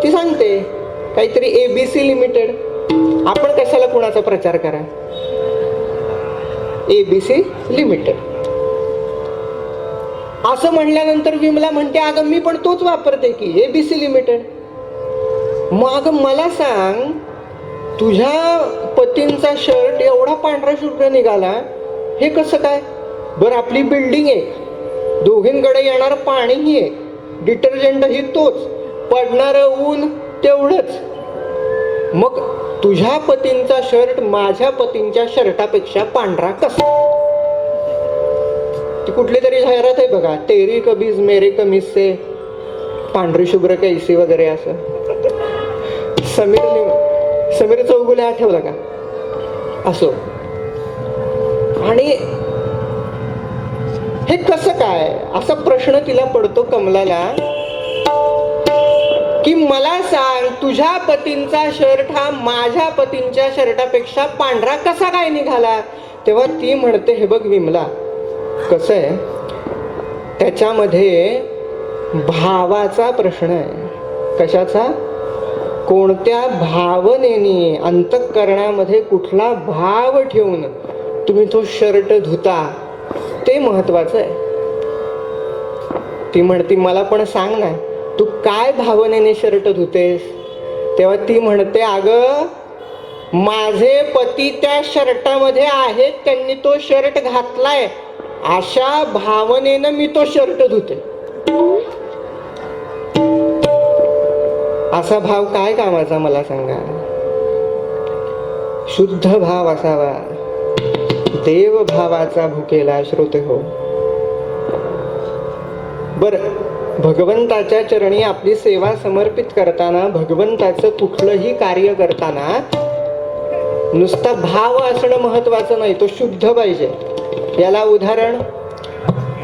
ती सांगते काहीतरी ABC लिमिटेड. आपण कशाला कुणाचा प्रचार करा? ABC लिमिटेड असं म्हणल्यानंतर विमला म्हणते, अगं मी पण तोच वापरते की ABC लिमिटेड. मग मला सांग, तुझ्या पतींचा शर्ट एवढा पांढरा शुभ्र निघाला हे कसं काय? बरं, आपली बिल्डिंग आहे, दोघींकडे येणार पाणीही आहे, डिटर्जंटही तोच, पडणारं ऊन तेवढंच. मग तुझ्या पतींचा शर्ट माझ्या पतींच्या शर्टापेक्षा पांढरा कसा? ती कुठली तरी जाहिरात आहे बघा, तेरी कमीज मेरे कमीज से पांढरी शुभ्र कैसी वगैरे असं. समीर चौगुले आठवला का? असो. आणि हे कसं काय असा प्रश्न तिला पडतो कमलाला की मला सांग, तुझ्या पतींचा शर्ट हा माझ्या पतींच्या शर्टापेक्षा पांढरा कसा काय निघाला? तेव्हा ती म्हणते, हे बघ विमला, कसं आहे, त्याच्यामध्ये भावाचा प्रश्न आहे. कशाचा? कोणत्या भावनेने, अंतःकरणामध्ये कुठला भाव ठेवून तुम्ही तो शर्ट धुता ते महत्वाचं आहे. ती म्हणती, मला पण सांग ना, तू काय भावनेने शर्ट धुतेस? तेव्हा ती म्हणते, अगं माझे पती त्या शर्टामध्ये आहेत, त्यांनी तो शर्ट घातलाय, अशा भावनेनं मी तो शर्ट धुते. असा भाव काय कामाचा मला सांगा? शुद्ध भाव असावा, देव भावाचा भुकेला श्रोते हो. बर, भगवंताच्या चरणी आपली सेवा समर्पित करताना, भगवंताचं कुठलंही कार्य करताना नुसता भाव असणं महत्वाचं नाही, तो शुद्ध पाहिजे. याला उदाहरण,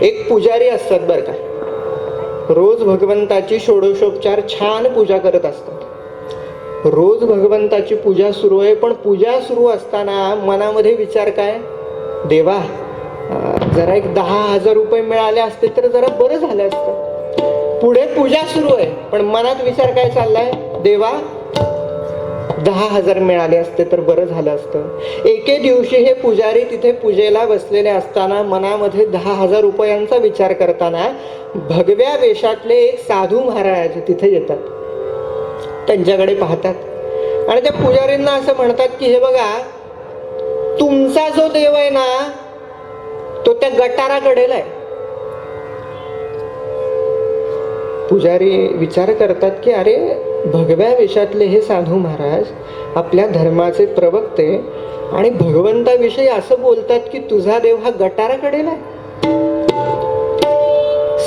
एक पुजारी असतात बर का, रोज भगवंताची षोडशोपचार छान पूजा करत असतात. रोज भगवंताची पूजा सुरू आहे, पण पूजा सुरू असताना मनामध्ये विचार काय? देवा, जरा एक 10,000 रुपये मिळाले असते तर जरा बरं झालं असतं. पुढे पूजा सुरू आहे, पण मनात विचार काय चाललाय? देवा, 10,000 मिळाले असते तर बरं झालं असतं. एके दिवशी हे पुजारी तिथे पूजेला बसलेले असताना मनामध्ये 10,000 रुपयांचा विचार करताना भगव्या वेशातले एक साधू महाराज तिथे येतात. त्यांच्याकडे पाहतात आणि त्या पुजारींना असं म्हणतात की हे बघा, तुमचा जो देव आहे ना तो त्या गटाराकडेला आहे. पुजारी विचार करतात की अरे, भगव्या वेशातले हे साधू महाराज आपल्या धर्माचे प्रवक्ते आणि भगवंताविषयी असं बोलतात की तुझा देव हा गटाराकडेला आहे.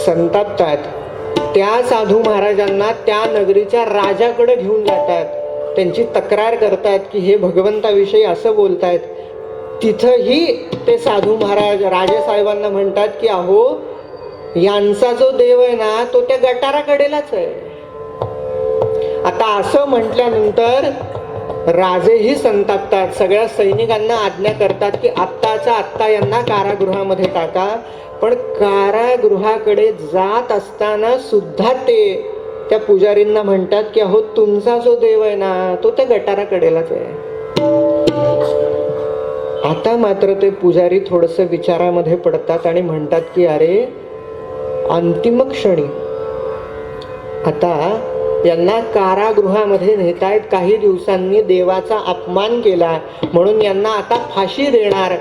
संतापतात. त्या साधू महाराजांना त्या नगरीच्या राजाकडे घेऊन जातात. त्यांची तक्रार करतात की हे भगवंताविषयी असं बोलतायत. तिथंही ते साधू महाराज राजेसाहेबांना म्हणतात की अहो, यांचा जो देव आहे ना तो त्या गटाराकडेलाच आहे. आता असं म्हटल्यानंतर राजेही संतापतात. सगळ्या सैनिकांना आज्ञा करतात की आत्ताच्या आत्ता यांना कारागृहामध्ये टाका. पण कारागृहाकडे जात असताना सुद्धा ते त्या पुजारींना म्हणतात की अहो, तुमचा जो देव आहे ना तो त्या गटाराकडेलाच आहे. आता मात्र ते पुजारी थोडस विचारामध्ये पडतात आणि म्हणतात की अरे, अंतिम क्षणी आता यांना कारागृहामध्ये नेतायत. काही दिवसांनी देवाचा अपमान केला म्हणून यांना आता फाशी देणार.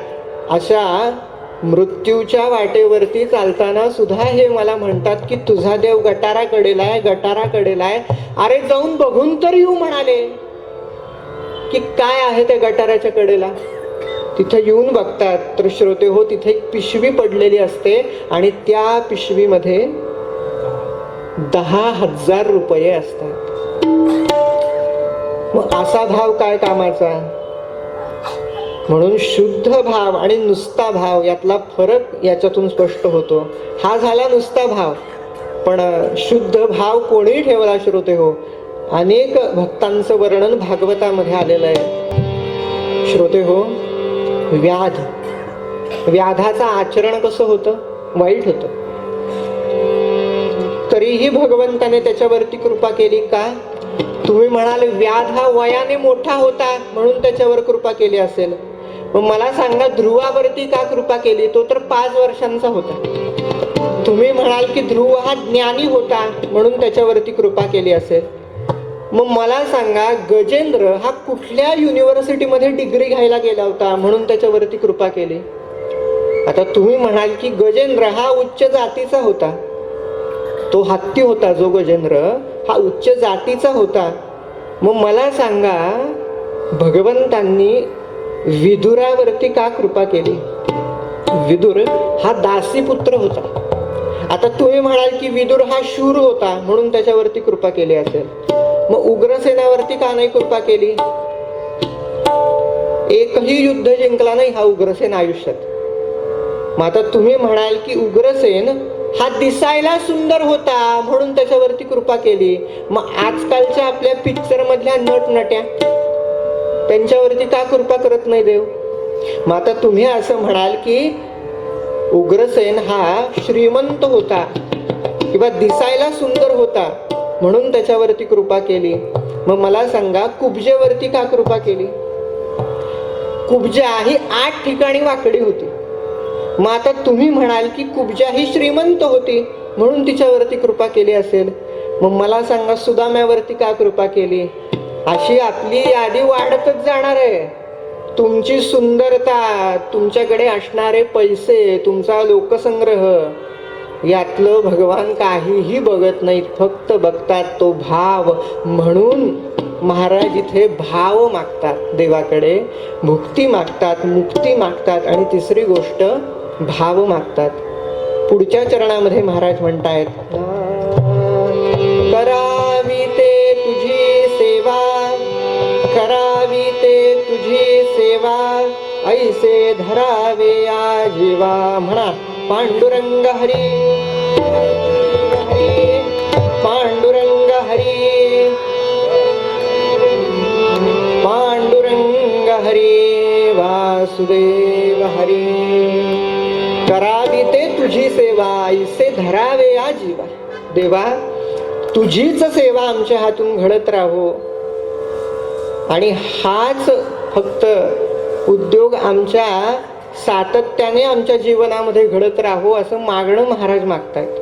अशा मृत्यूच्या वाटेवरती चालताना सुद्धा हे मला म्हणतात की तुझा देव गटाराकडेला आहे, गटाराकडेला आहे. अरे, जाऊन बघून तर येऊ म्हणाले की काय आहे त्या गटाराच्या कडेला. तिथे येऊन बघतात तर श्रोते हो, तिथे एक पिशवी पडलेली असते आणि त्या पिशवीमध्ये 10,000 रुपये असतात. मग असा भाव काय कामाचा. म्हणून शुद्ध भाव आणि नुसता भाव यातला फरक याच्यातून स्पष्ट होतो. हा झाला नुसता भाव, पण शुद्ध भाव कोणी ठेवला श्रोते हो. अनेक भक्तांचं वर्णन भागवतामध्ये आलेलं आहे श्रोते हो. व्याधाचं आचरण कसं होतं, वाईट होतं. तरीही भगवंताने त्याच्यावरती कृपा केली का. तुम्ही म्हणाल व्याध हा वयाने मोठा होता म्हणून त्याच्यावर कृपा केली असेल. मग मला सांगा, ध्रुवावरती का कृपा केली. तो तर 5 वर्षांचा होता. तुम्ही म्हणाल की ध्रुव हा ज्ञानी होता म्हणून त्याच्यावरती कृपा केली असेल. मग मला सांगा, गजेंद्र हा कुठल्या युनिव्हर्सिटीमध्ये डिग्री घ्यायला गेला होता म्हणून त्याच्यावरती कृपा केली. आता तुम्ही म्हणाल की गजेंद्र हा उच्च जातीचा होता. तो हत्ती होता जो गजेंद्र हा उच्च जातीचा होता. मग मला सांगा, भगवंतांनी विदुरावरती का कृपा केली. विदुर हा दासीपुत्र होता. आता तुम्ही म्हणाल की विदुर हा शूर होता म्हणून त्याच्यावरती कृपा केली असेल. मग उग्रसेनावरती का नाही कृपा केली. एकही युद्ध जिंकला नाही हा उग्रसेन आयुष्यात. मग आता तुम्ही म्हणाल की उग्रसेन हा दिसायला सुंदर होता म्हणून त्याच्यावरती कृपा केली. मग आजकालच्या आपल्या पिक्चर मधल्या नटनट्या त्यांच्यावरती का कृपा करत नाही देव. मग आता तुम्ही असं म्हणाल की उग्रसेन हा श्रीमंत होता किंवा दिसायला सुंदर होता म्हणून त्याच्यावरती कृपा केली. मग मला सांगा, कुब्जेवरती का कृपा केली. कुब्जा ही 8 ठिकाणी वाकडी होती. मग आता तुम्ही म्हणाल की कुब्जा ही श्रीमंत होती म्हणून तिच्यावरती कृपा केली असेल. मग मला सांगा, सुदाम्यावरती का कृपा केली. अशी आपली यादी वाढतच जाणार आहे. तुमची सुंदरता, तुमच्याकडे असणारे पैसे, तुमचा लोकसंग्रह यातलं भगवान काहीही बघत नाहीत, फक्त बघतात तो भाव. म्हणून महाराज इथे भाव मागतात देवाकडे, भुक्ती मागतात, मुक्ती मागतात आणि तिसरी गोष्ट भाव मागतात. पुढच्या चरणामध्ये महाराज म्हणतायत, करावी ते तुझी सेवा, करावी ते तुझी सेवा, ऐसे धरावे या जीवा. म्हणा पांडुरंग हरी हरी, पांडुरंग हरी, पांडुरंग हरी, वासुदेव हरी. करावी ते तुझी सेवा, ऐसे धरावे या जीवा. देवा, तुझीच सेवा आमच्या हातून घडत राहो आणि हाच फक्त उद्योग आमच्या सातत्याने आमच्या जीवनामध्ये घडत राहो असं मागणं महाराज मागतायत.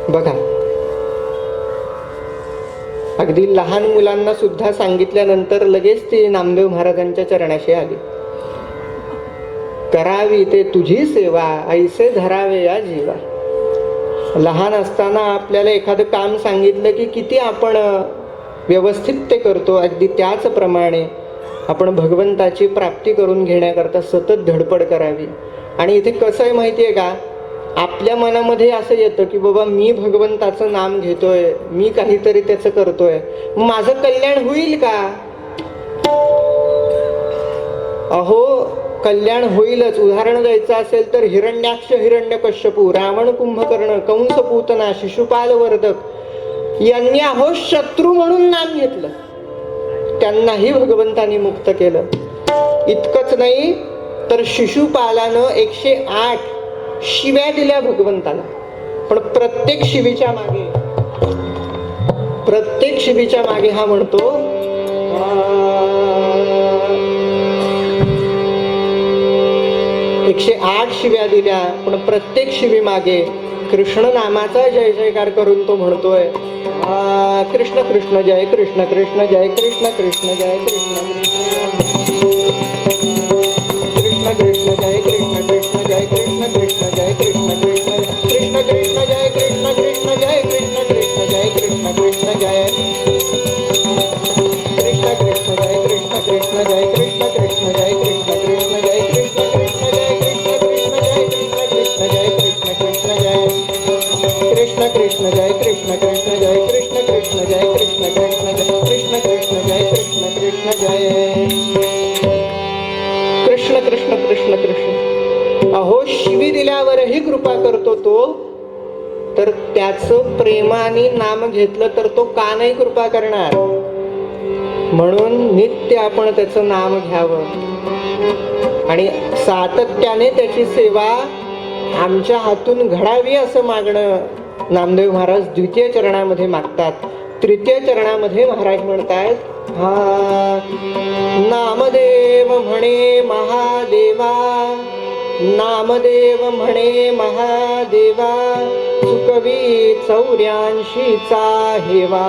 बघा, अगदी लहान मुलांना सुद्धा सांगितल्यानंतर लगेच ती नामदेव महाराजांच्या चरणाशी आली. करावी ते तुझी सेवा, ऐसे धरावे या जीवा. लहान असताना आपल्याला एखादं काम सांगितलं की किती आपण व्यवस्थित ते करतो, अगदी त्याचप्रमाणे आपण भगवंताची प्राप्ती करून घेण्याकरता सतत धडपड करावी. आणि इथे कसं आहे माहिती आहे का, आपल्या मनामध्ये असं येतं की बाबा मी भगवंताचं नाम घेतोय, मी काहीतरी त्याचं करतोय, माझं कल्याण होईल का? अहो कल्याण होईलच. उदाहरण द्यायचं असेल तर हिरण्याक्ष, हिरण्यकश्यपू, रावण, कुंभकर्ण, कंस, पूतना, शिशुपाल, वर्धक यांनी अहो शत्रू म्हणून नाम घेतलं, त्यांनाही भगवंतानी मुक्त केलं. इतकंच नाही तर शिशुपालानं 108 शिव्या दिल्या भगवंताला. पण प्रत्येक शिवीच्या मागे हा म्हणतो 108 शिव्या दिल्या, पण प्रत्येक शिवी मागे कृष्ण नामाचा जय जयकार करून तो म्हणतोय कृष्ण कृष्ण जय कृष्ण कृष्ण जय कृष्ण कृष्ण जय कृष्ण कृष्ण कृष्ण जय कृष्ण कृष्ण जय कृष्ण कृष्ण जय कृष्ण कृष्ण कृष्ण कृष्ण जय कृष्ण कृष्ण जय कृष्ण कृष्ण जय कृष्ण कृष्ण जय कृष्ण कृष्ण जय कृष्ण कृष्ण जय कृष्ण कृष्ण जय कृष्ण कृष्ण जय कृष्ण कृष्ण जय कृष्ण कृष्ण जय कृष्ण कृष्ण जय कृष्ण कृष्ण जय कृष्ण कृष्ण जय कृष्ण कृष्ण जय कृष्ण कृष्ण जय कृष्ण कृष्ण जय कृष्ण कृष्ण जय कृष्ण कृष्ण जय कृष्ण कृष्ण कृष्ण कृष्ण. अहो शिवी दिल्यावरही कृपा करतो तो, तर त्याचं प्रेमाने नाम घेतलं तर तो का नाही कृपा करणार? म्हणून नित्य आपण त्याचं नाम घ्यावं आणि सातत्याने त्याची सेवा आमच्या हातून घडावी असं मागणं नामदेव महाराज द्वितीय चरणामध्ये मागतात. तृतीय चरणामध्ये महाराज म्हणतायत नामदेव म्हणे महादेवा, नामदेव म्हणे महादेवा, चुकवी 84चा हेवा.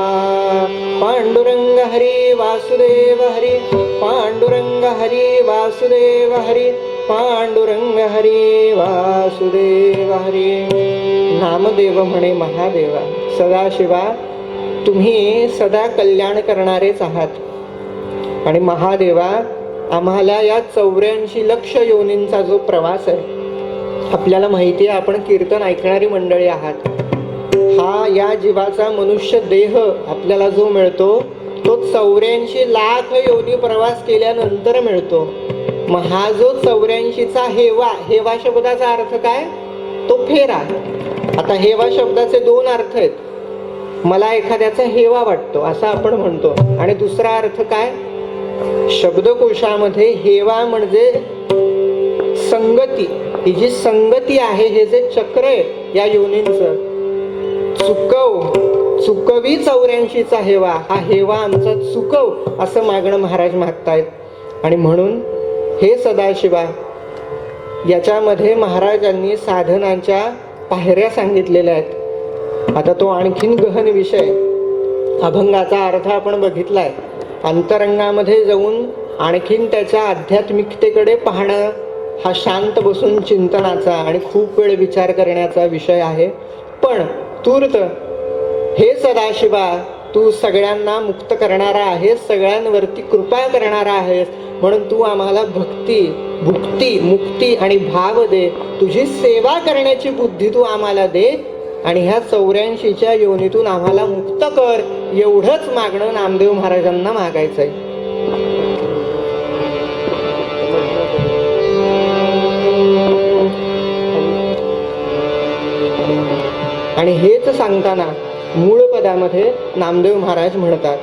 पांडुरंग हरी वासुदेव हरी, पांडुरंग हरी वासुदेव हरी, पांडुरंग हरी वासुदेव हरी. नामदेव म्हणे महादेवा, सदाशिवा तुम्ही सदा कल्याण करणारेच आहात. आणि महादेवा आम्हाला या 84 लक्ष योनींचा जो प्रवास आहे, आपल्याला माहिती आहे आपण कीर्तन ऐकणारी मंडळी आहात. हा या जीवाचा मनुष्य देह आपल्याला जो मिळतो तो 84 लाख योनी प्रवास केल्यानंतर मिळतो. मग हा जो 84चा हेवा, हेवा शब्दाचा अर्थ काय? तो फेरा. आता हेवा शब्दाचे 2 अर्थ आहेत. मला एखाद्याचा हेवा वाटतो असं आपण म्हणतो, आणि दुसरा अर्थ काय? शब्दकोशामध्ये हेवा म्हणजे संगती. ही जी संगती आहे, हे जे चक्र आहे या योनींचं, चुकवी 84चा हेवा, हा हेवा आमचा चुकव असं मागणं महाराज मागतायत. आणि म्हणून हे सदाशिवा, याच्यामध्ये महाराजांनी साधनांच्या पायऱ्या सांगितलेल्या आहेत. आता तो आणखीन गहन विषय, अभंगाचा अर्थ आपण बघितलाय. अंतरंगामध्ये जाऊन आणखीन त्याच्या आध्यात्मिकतेकडे पाहणं हा शांत बसून चिंतनाचा आणि खूप वेळ विचार करण्याचा विषय आहे. पण तूर्त हे सदाशिवा, तू सगळ्यांना मुक्त करणारा आहेस, सगळ्यांवरती कृपा करणारा आहेस, म्हणून तू आम्हाला भक्ती, भुक्ती, मुक्ती आणि भाव दे. तुझी सेवा करण्याची बुद्धी तू आम्हाला दे आणि ह्या 84च्या योनीतून आम्हाला मुक्त कर. एवढंच मागणं नामदेव महाराजांना मागायचंय. आणि हेच सांगताना मूळ पदामध्ये नामदेव महाराज म्हणतात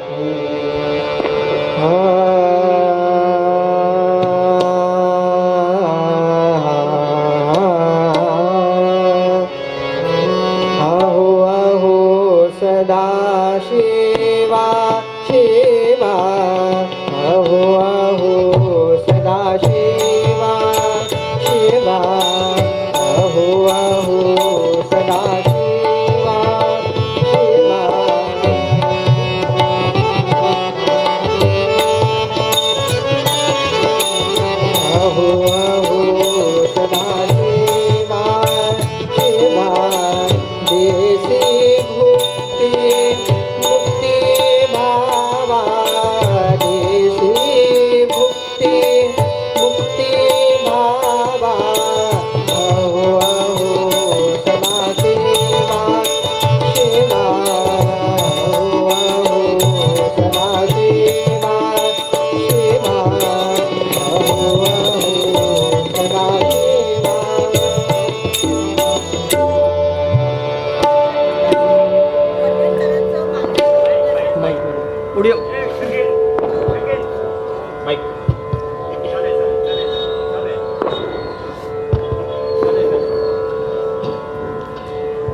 सदा शिवा शिवा, अहो अहो सदा शिवा शिवा, अहो अहो सदा शिवा शिवा. अहो अहो सदा शिवा शिवा, देवा ऑडिओ माईक.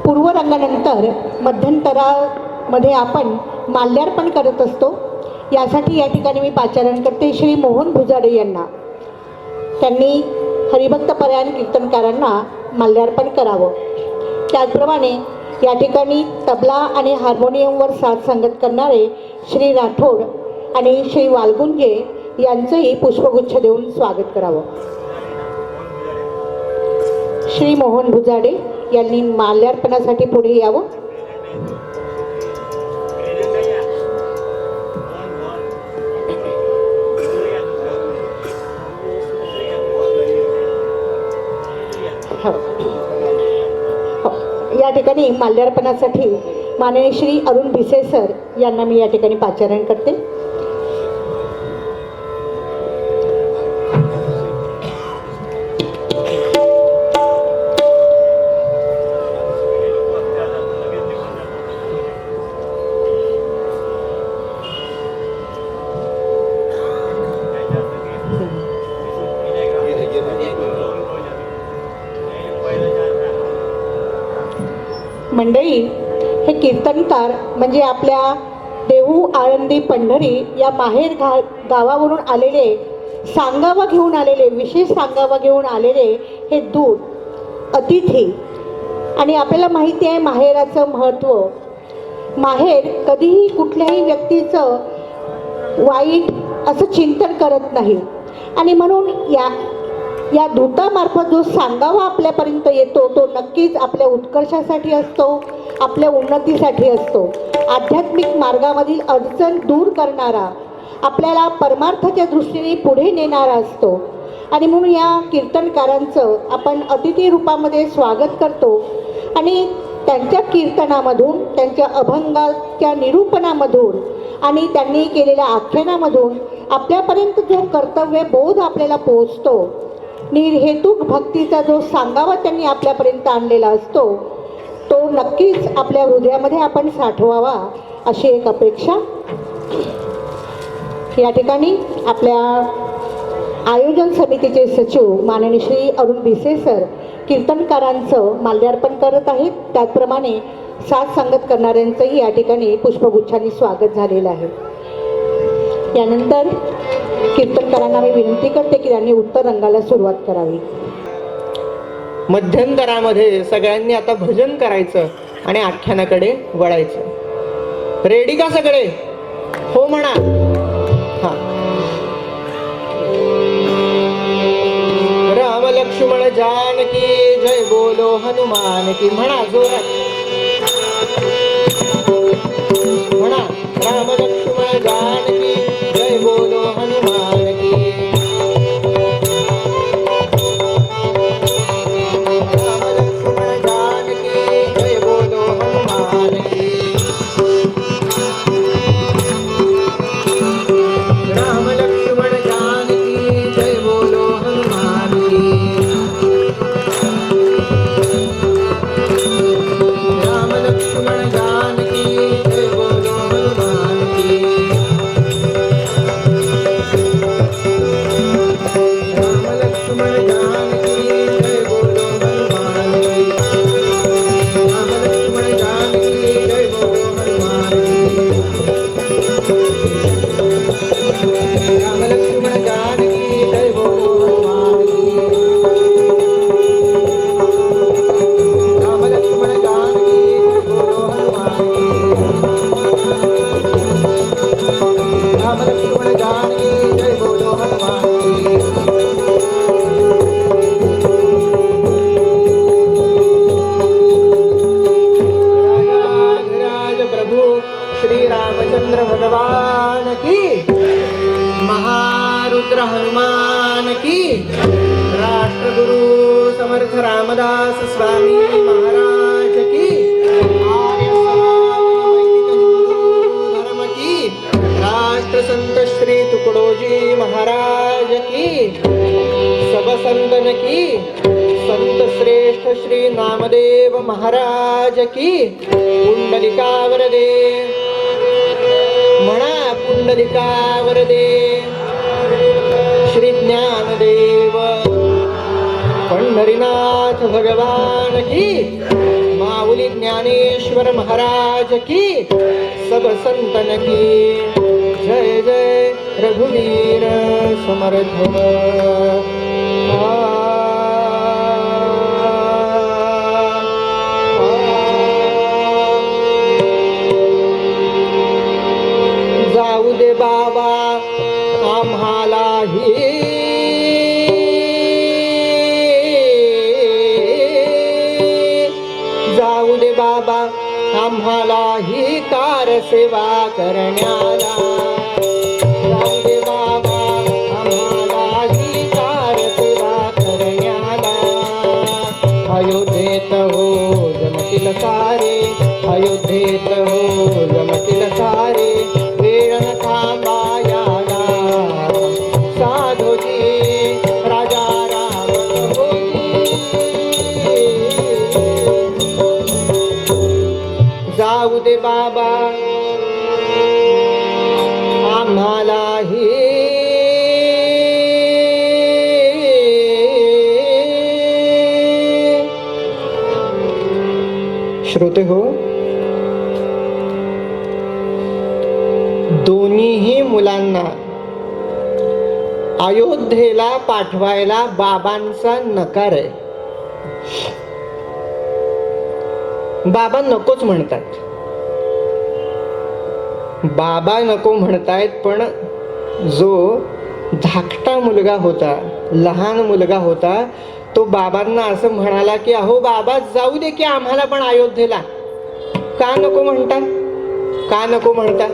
पूर्वरंगानंतर मध्यंतरामध्ये आपण माल्यार्पण करत असतो. यासाठी या ठिकाणी मी पाचारण करते श्री मोहन भुजाडे यांना. त्यांनी हरिभक्त परायण कीर्तनकारांना माल्यार्पण करावं. त्याचप्रमाणे या ठिकाणी तबला आणि हार्मोनियमवर साथ संगत करणारे श्री राठोड आणि श्री वालगुंजे यांचंही पुष्पगुच्छ देऊन स्वागत करावं. श्री मोहन भुजाडे यांनी माल्यार्पणासाठी पुढे यावं. या ठिकाणी माल्यार्पणासाठी माननीय श्री अरुण भिसे सर यांना मी या ठिकाणी पाचारण करते. मंडळी, हे कीर्तनकार म्हणजे आपल्या देहू आळंदी पंढरी या माहेर गावावरून आलेले, सांगावा घेऊन आलेले, विशेष सांगावा घेऊन आलेले हे दूत अतिथी. आणि आपल्याला माहिती आहे माहेराचं महत्त्व. माहेर कधीही कुठल्याही व्यक्तीचं वाईट असं चिंतन करत नाही. आणि म्हणून या दूतामार्फत जो सांगावा आपल्यापर्यंत येतो तो नक्कीच आपल्या उत्कर्षासाठी असतो, आपल्या उन्नतीसाठी असतो. आध्यात्मिक मार्गामधील अडचण दूर करणारा, आपल्याला परमार्थाच्या दृष्टीने पुढे नेणारा असतो. आणि म्हणून या कीर्तनकारांचं आपण अतिथी रूपामध्ये स्वागत करतो. आणि त्यांच्या कीर्तनामधून, त्यांच्या अभंगाच्या निरूपणामधून आणि त्यांनी केलेल्या आख्यानामधून आपल्यापर्यंत जो कर्तव्य बोध आपल्याला पोहोचतो, निर्हेतुक भक्तीचा जो सांगावा त्यांनी आपल्यापर्यंत आणलेला असतो, तो नक्कीच आपल्या हृदयामध्ये आपण साठवावा अशी एक अपेक्षा. या ठिकाणी आपल्या आयोजन समितीचे सचिव माननीय श्री अरुण भिसे सर कीर्तनकारांचं माल्यार्पण करत आहेत. त्याचप्रमाणे साथ संगत करणाऱ्यांचंही या ठिकाणी पुष्पगुच्छांनी स्वागत झालेलं आहे. यानंतर कीर्तनकारांना मी विनंती करते की त्यांनी उत्तर रंगाला सुरुवात करावी. मध्यंतरामध्ये सगळ्यांनी आता भजन करायचं आणि आख्यानाकडे वळायचं. रेडी का सगळे? हो म्हणा. हा. राम लक्ष्मण जानकी जय बोलो हनुमान की. म्हणा जोरात म्हणा. राम लक्ष्मण जानकी जय बोलो हनुमान की. राम लक्ष्मण जानकी जय बोलो हनुमान की. राम लक्ष्मण जानकी जय बोलो हनुमान की. राम लक्ष्मण जानकी जय बोलो हनुमान की. राम लक्ष्मण जानकी जय बोलो हनुमान की. राम लक्ष्मण जानकी जय बोलो हनुमान की. राम लक्ष्मण जानकी जय बोलो हनुमान की. राम लक्ष्मण जानकी जय बोलो हनुमान की. राम लक्ष्मण जानकी जय बोलो हनुमान की. राज प्रभु श्री रामचंद्र भगवान की. महारुद्र हनुमान की. राष्ट्रगुरु समर्थ रामदास स्वामी महाराज की. आर्य समाज हिंदू धर्म की. राष्ट्रसंत श्री तुकडोजी महाराज की. सब संतन की. संत श्रेष्ठ श्री नामदेव महाराज की. कुंडलिकावर दे. म्हणा पुंडलिकावर दे श्री ज्ञानदेव पंढरीनाथ भगवान की माऊली ज्ञानेश्वर महाराज की सब संतन की जय जय रघुवीर समर्थ जाऊ दे बाबा आम्हालाही जाऊ दे बाबा आम्हालाही कार सेवा करण्याला जाऊ दे बाबा आम्हालाही कार सेवा करण्याला अयोध्येत हो जमतील सारे अयोध्येत हो जमतील सारे वेळ न थांबायाला साधोजी राजा राम जाऊ दे बाबा आम्हालाही श्रोते हो दोन्हीही मुलांना अयोध्येला पाठवायला बाबांचा नकार आहे. बाबा नकोच म्हणतात. बाबा नको म्हणतायत, पण जो धाकटा मुलगा होता, लहान मुलगा होता, तो बाबांना असं म्हणाला की अहो बाबा जाऊ दे की आम्हाला पण अयोध्येला. का नको म्हणता, का नको म्हणता?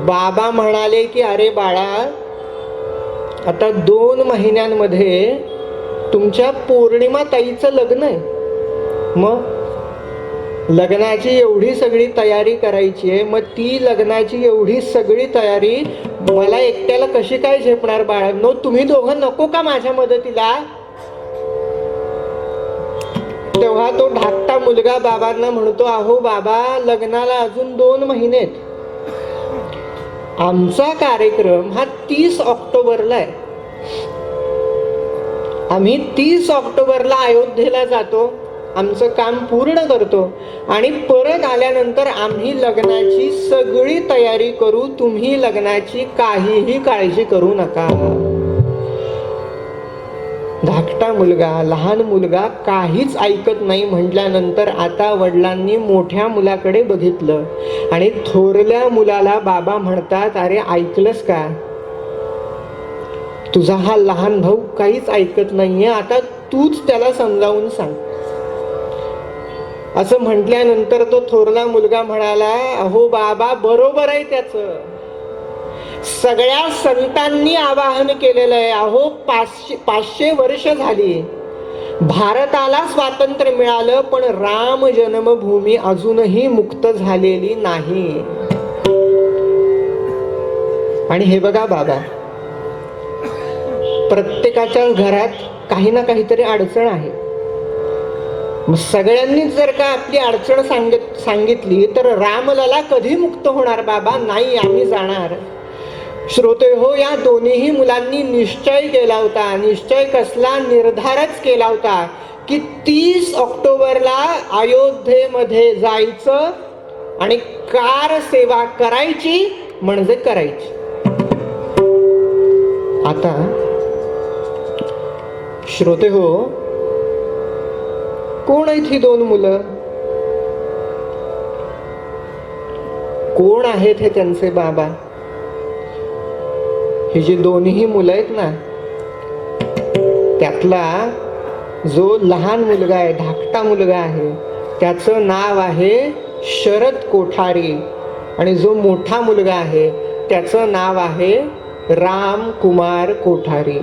बाबा म्हणाले की अरे बाळा, आता 2 महिन्यांमध्ये तुमच्या पौर्णिमा ताईचं लग्न आहे. मग लग्नाची एवढी सगळी तयारी करायची आहे. मग ती लग्नाची एवढी सगळी तयारी मला एकट्याला कशी काय झेपणार बाळांनो? तुम्ही दोघं नको का माझ्या मदतीला? तेव्हा तो धाकटा मुलगा बाबांना म्हणतो अहो बाबा, लग्नाला अजून 2 महिने आहेत. आमचा कार्यक्रम हा 30 ऑक्टोबरला आहे. आम्ही 30 ऑक्टोबरला अयोध्येला जातो, आमचं काम पूर्ण करतो आणि परत आल्यानंतर आम्ही लग्नाची सगळी तयारी करू. तुम्ही लग्नाची काहीही काळजी करू नका. धाकटा मुलगा, लहान मुलगा काहीच ऐकत नाही म्हटल्यानंतर आता वडिलांनी मोठ्या मुलाकडे बघितलं आणि थोरल्या मुलाला बाबा म्हणतात अरे ऐकलंस का? तुझा हा लहान भाऊ काहीच ऐकत नाहीये, आता तूच त्याला समजावून सांग. असं म्हटल्यानंतर तो थोरला मुलगा म्हणाला अहो बाबा बरोबर आहे त्याचं. सगळ्या संतांनी आवाहन केलेलं आहे. अहो 500 वर्ष झाली भारताला स्वातंत्र्य मिळालं, पण राम जन्मभूमी अजूनही मुक्त झालेली नाही. आणि हे बघा बाबा, प्रत्येकाच्या घरात काही ना काहीतरी अडचण आहे. मग सगळ्यांनीच जर का आपली अडचण सांगितली तर रामलला कधी मुक्त होणार बाबा? नाही, आम्ही जाणार. श्रोते हो, या दोन्हीही मुलांनी निश्चय केला होता. निश्चय कसला? निर्धारच केला होता की 30 ऑक्टोबरला अयोध्येमध्ये जायचं आणि कार सेवा करायची म्हणजे करायची. आता श्रोते हो, कोण आहेत ही 2 मुलं? कोण आहेत हे त्यांचे बाबा? ही जी दोन्ही मुलं आहेत ना, त्यातला जो लहान मुलगा आहे, धाकटा मुलगा आहे, त्याचं नाव आहे शरद कोठारी आणि जो मोठा मुलगा आहे त्याचं नाव आहे राम कुमार कोठारी.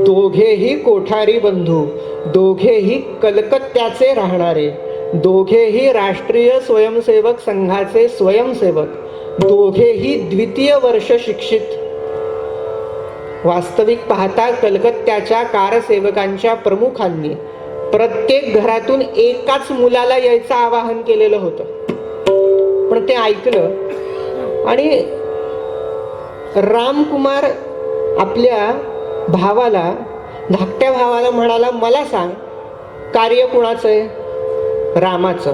दोघेही कोठारी बंधू, दोघेही कलकत्त्याचे राहणारे, दोघेही राष्ट्रीय स्वयंसेवक संघाचे स्वयंसेवक, दोघेही द्वितीय वर्ष शिक्षित. वास्तविक पाहता कलकत्त्याच्या कारसेवकांच्या प्रमुखांनी प्रत्येक घरातून एकाच मुलाला यायचं आवाहन केलेलं होतं, पण ते ऐकलं आणि रामकुमार आपल्या भावाला, धाकट्या भावाला म्हणाला, मला सांग कार्य कुणाचं आहे? रामाचं.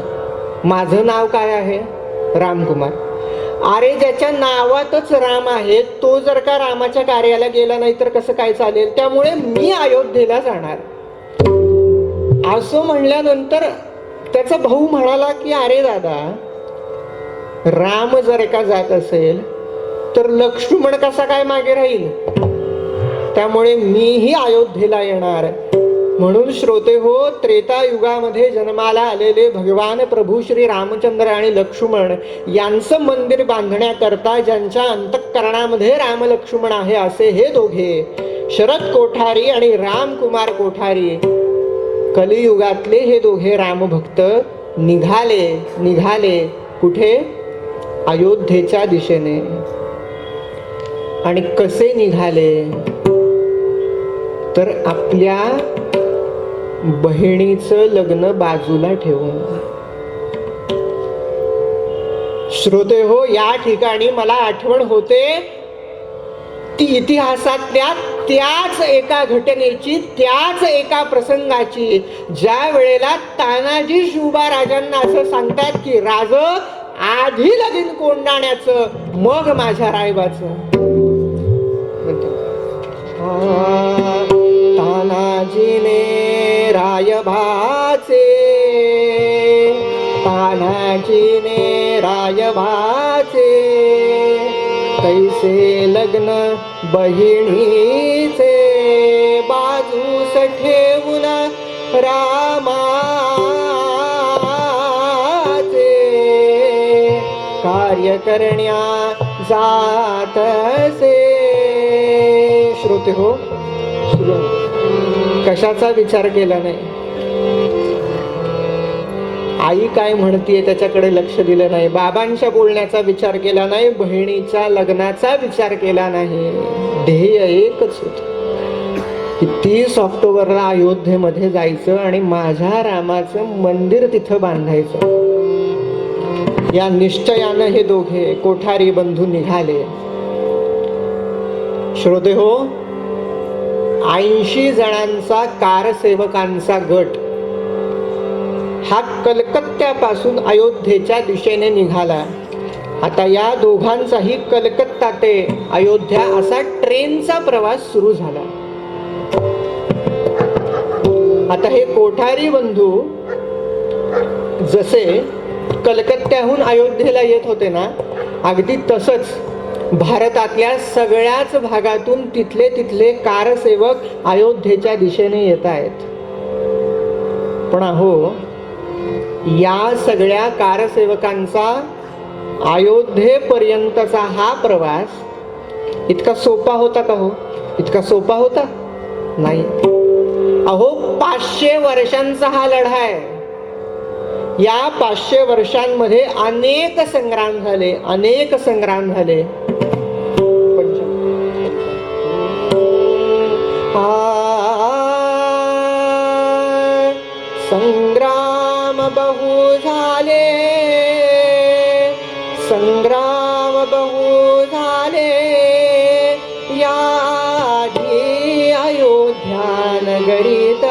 माझं नाव काय आहे? रामकुमार. अरे ज्याच्या नावातच राम आहे तो जर का रामाच्या कार्याला गेला नाही तर कसं काय चालेल? त्यामुळे मी अयोध्येला जाणार. असं म्हणल्यानंतर त्याचा भाऊ म्हणाला की अरे दादा, राम जर का जात असेल तर लक्ष्मण कसा काय मागे राहील? त्यामुळे मीही अयोध्येला येणार. म्हणून श्रोते हो, त्रेतायुगामध्ये जन्माला आलेले भगवान प्रभू श्री रामचंद्र आणि लक्ष्मण यांचं मंदिर बांधण्याकरता ज्यांच्या अंतःकरणामध्ये राम लक्ष्मण आहे असे हे दोघे, शरद कोठारी आणि रामकुमार कोठारी, कलियुगातले हे दोघे रामभक्त निघाले कुठे? अयोध्येच्या दिशेने. आणि कसे निघाले? तर आपल्या बहिणीचं लग्न बाजूला ठेवून. श्रोते हो, या ठिकाणी मला आठवण होते ती इतिहासातल्या त्याच एका घटनेची, त्याच एका प्रसंगाची, ज्या वेळेला तानाजी शिवबा राजांना असं सांगतात की राज, आधी लगीन कोंडाण्याचं मग माझ्या रायबाचं. तानाजीने रायभाचे, तानाजीने रायभाचे, कैसे लग्न बहिणीचे, बाजूस ठेवून रामाचे, कार्य करण्या जातसे. श्रोते हो, कशाचा विचार केला नाही? आई काय म्हणतीये त्याच्याकडे लक्ष दिलं नाही, बाबांच्या बोलण्याचा विचार केला नाही, बहिणीच्या लग्नाचा विचार केला नाही. ध्येय एकच होत की 30 ऑक्टोबरला अयोध्येमध्ये जायचं आणि माझ्या रामाचं मंदिर तिथं बांधायचं. या निश्चयानं हे दोघे कोठारी बंधू निघाले. श्रोते हो, 80 जणांचा कारसेवकांचा गट हा कलकत्त्यापासून अयोध्येच्या दिशेने निघाला. आता या दोघांचाही कलकत्ता ते अयोध्या असा ट्रेनचा प्रवास सुरू झाला. आता हे कोठारी बंधू जसे कलकत्त्याहून अयोध्येला येत होते ना, अगदी तसंच भारतातल्या सगळ्याच भागातून तिथले कारसेवक अयोध्येच्या दिशेने येत आहेत. पण अहो, या सगळ्या कारसेवकांचा अयोध्येपर्यंतचा हा प्रवास इतका सोपा होता का हो? इतका सोपा होता नाही. अहो, 500 वर्षांचा हा लढा आहे. या 500 वर्षांमध्ये अनेक संग्राम झाले, अनेक संग्राम झाले. संग्राम बहु झाले, संग्राम बहु झाले, याधी अयोध्या नगरीत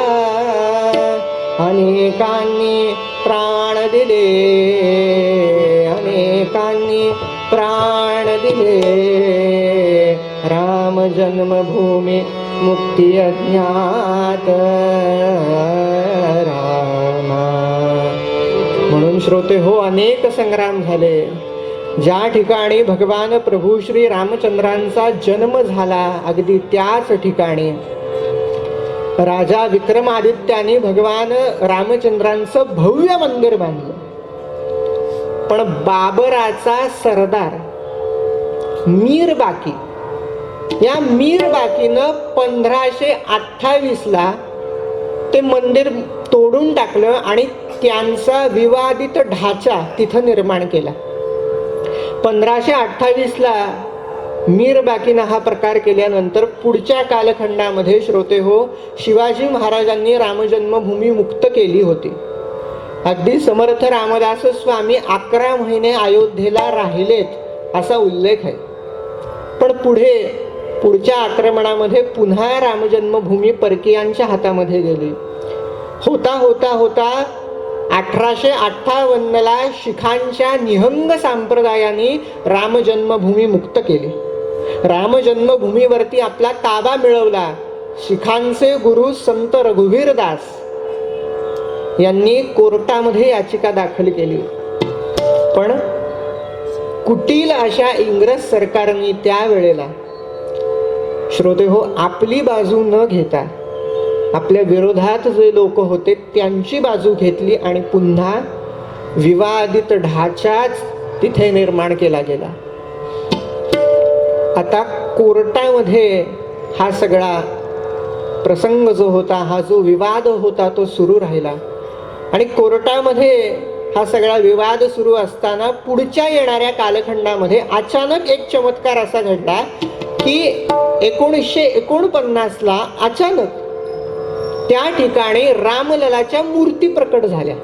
अनेकांनी प्राण दिले, अनेकांनी प्राण दिले. राम जन्मभूमी मुक्ती अज्ञात रामा. म्हणून श्रोते हो, अनेक संग्राम झाले. ज्या ठिकाणी भगवान प्रभू श्री रामचंद्रांचा जन्म झाला, अगदी त्याच ठिकाणी राजा विक्रमादित्याने भगवान रामचंद्रांचं भव्य मंदिर बांधलं. पण बाबराचा सरदार मीर बाकी, या मीर बाकीनं 1528ला ते मंदिर तोडून टाकलं आणि त्यांचा विवादित ढाचा तिथं निर्माण केला. 1528ला मीर बाकीनं हा प्रकार केल्यानंतर पुढच्या कालखंडामध्ये श्रोते हो, शिवाजी महाराजांनी रामजन्मभूमी मुक्त केली होती. अगदी समर्थ रामदास स्वामी 11 महिने अयोध्येला राहिलेत. असा उल्लेख आहे. पण पुढच्या आक्रमणामध्ये पुन्हा रामजन्मभूमी परकीयांच्या हातामध्ये गेली. होता होता होता 1858ला शिखांच्या निहंग संप्रदायाने रामजन्मभूमी मुक्त केली. रामजन्मभूमीवरती आपला ताबा मिळवला. शिखांचे गुरु संत रघुवीर दास यांनी कोर्टामध्ये याचिका दाखल केली. पण कुटील अशा इंग्रज सरकारने त्यावेळेला श्रोते हो आपली बाजू न घेता आपल्या विरोधात जे लोक होते त्यांची बाजू घेतली आणि पुन्हा विवादित ढाचाच तिथे निर्माण केला गेला. आता कोर्टामध्ये हा सगळा प्रसंग जो होता, हा जो विवाद होता तो सुरू राहिला. आणि कोर्टामध्ये हा सगळा विवाद सुरू असताना पुढच्या येणाऱ्या कालखंडामध्ये अचानक एक चमत्कार असा घडला की 1949ला अचानक त्या ठिकाणी रामललाच्या मूर्ती प्रकट झाल्या.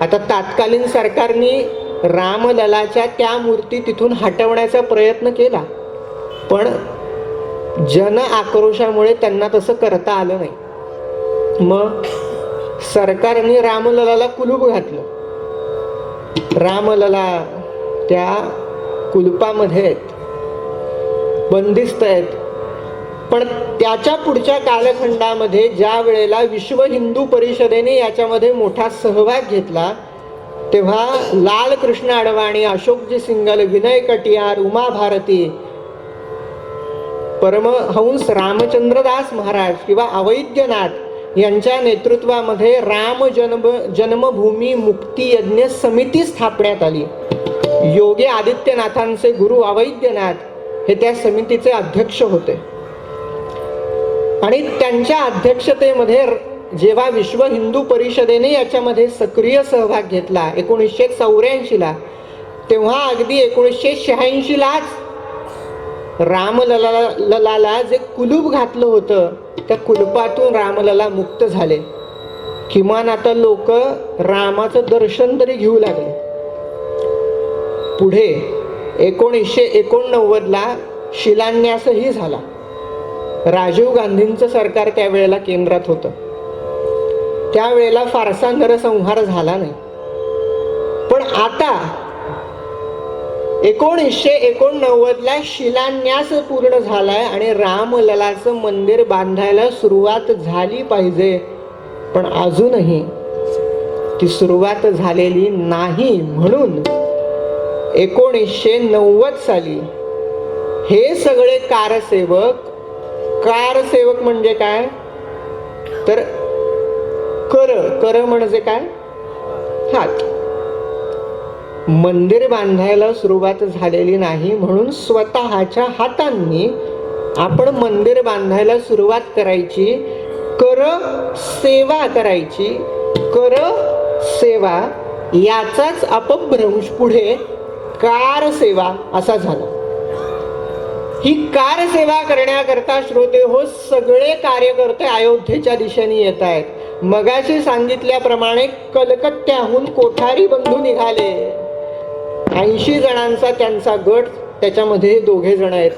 आता तत्कालीन सरकारने रामललाच्या त्या मूर्ती तिथून हटवण्याचा प्रयत्न केला, पण जन आक्रोशामुळे त्यांना तसं करता आलं नाही. मग सरकारने रामललाला कुलूप घातलं. रामलला त्या कुलुपामध्ये आहेत, बंदिस्त आहेत. पण त्याच्या पुढच्या कालखंडामध्ये ज्या वेळेला विश्व हिंदू परिषदेने याच्यामध्ये मोठा सहभाग घेतला, तेव्हा लालकृष्ण अडवाणी, अशोकजी सिंगल, विनय कटियार, उमा भारती, परमहंस रामचंद्रदास महाराज किंवा अवैद्यनाथ यांच्या नेतृत्वामध्ये जन्मभूमी मुक्ती यज्ञ समिती स्थापण्यात आली. योगी आदित्यनाथांचे गुरु अवैद्यनाथ हे त्या समितीचे अध्यक्ष होते. आणि त्यांच्या अध्यक्षतेमध्ये जेव्हा विश्व हिंदू परिषदेने याच्यामध्ये सक्रिय सहभाग घेतला 1984ला, तेव्हा अगदी 1986लाच रामललाला जे कुलूप घातलं होतं त्या कुलुपातून रामलला मुक्त झाले. किमान आता लोक रामाचं दर्शन तरी घेऊ लागले. पुढे 1989ला शिलान्यासही झाला. राजीव गांधींचं सरकार त्यावेळेला केंद्रात होतं. त्यावेळेला फारसा नरसंहार झाला नाही. पण आता 1989ला शिलान्यास पूर्ण झालाय आणि रामललाचं मंदिर बांधायला सुरुवात झाली पाहिजे, पण अजूनही ती सुरुवात झालेली नाही. म्हणून 1990 साली हे सगळे कारसेवक म्हणजे काय तर कर म्हणजे काय हात. मंदिर बांधायला सुरुवात झालेली नाही म्हणून स्वतःच्या हातांनी आपण मंदिर बांधायला सुरुवात करायची, कर सेवा करायची. कर सेवा याचाच अपभ्रंश पुढे कार सेवा असा झाला. ही कार सेवा करण्याकरता श्रोते हो सगळे कार्यकर्ते अयोध्येच्या दिशेने येत आहेत. मगाशी सांगितल्याप्रमाणे कलकत्त्याहून कोठारी बंधू निघाले. 80 जणांचा त्यांचा गट, त्याच्यामध्ये 2 जण आहेत.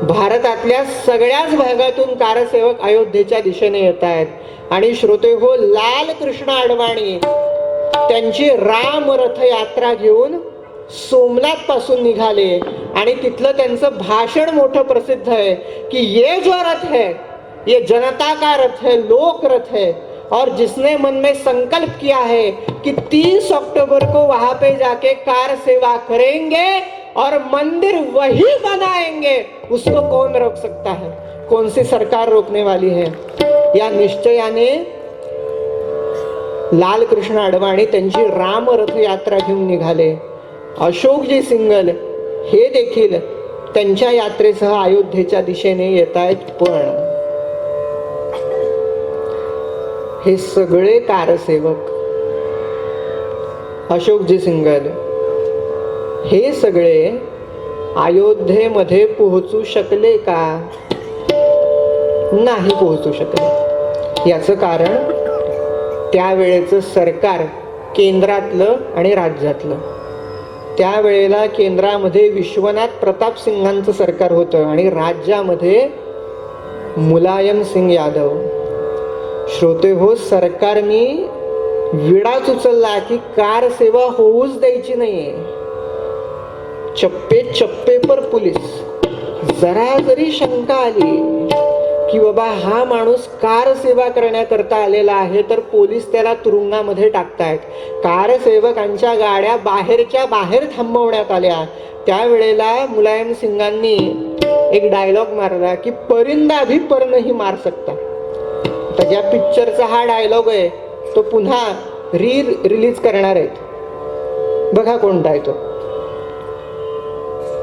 भारतातल्या सगळ्याच भागातून कारसेवक अयोध्येच्या दिशेने येत आहेत. आणि श्रोते हो लालकृष्ण अडवाणी त्यांची रामरथ यात्रा घेऊन सोमनाथ पासून निघाले. आणि तिथलं त्यांचं भाषण मोठं प्रसिद्ध आहे की ये जो रथ है ये जनता का रथ है, लोक रथ है, और जिसने मन में संकल्प किया है कि 30 अक्टूबर को वहां पे जाके कार सेवा करेंगे और मंदिर वही बनाएंगे, उसको कौन रोक सकता है, कौन सी सरकार रोकने वाली है. या निश्चयाने लालकृष्ण अडवाणी त्यांची रामरथ यात्रा घेऊन निघाले. अशोकजी सिंगल हे देखील त्यांच्या यात्रेसह अयोध्येच्या दिशेने येत आहेत. पण हे सगळे कारसेवक, अशोकजी सिंगल हे सगळे अयोध्येमध्ये पोहोचू शकले का? नाही पोहोचू शकले. याचं कारण त्यावेळेचं सरकार, केंद्रातलं आणि राज्यातलं त्यावेळेला केंद्रामध्ये विश्वनाथ प्रताप सिंगांचं सरकार होतं आणि राज्यामध्ये मुलायम सिंग यादव. श्रोते हो, सरकारने विडाच उचलला की कार सेवा होऊच द्यायची नाहीये. चप्पे चप्पे पर पोलीस. जरा जरी शंका आली की बाबा हा माणूस कार सेवा करण्याकरता आलेला आहे तर पोलीस त्याला तुरुंगामध्ये टाकतायत. कार सेवकांच्या गाड्या बाहेरच्या बाहेर थांबवण्यात आल्या. त्यावेळेला मुलायम सिंगांनी एक डायलॉग मारला की परिंदा भी पर नहीं मार सकता. तर ज्या पिक्चरचा हा डायलॉग आहे तो पुन्हा रिलीज करणार आहेत. बघा कोणता आहे तो.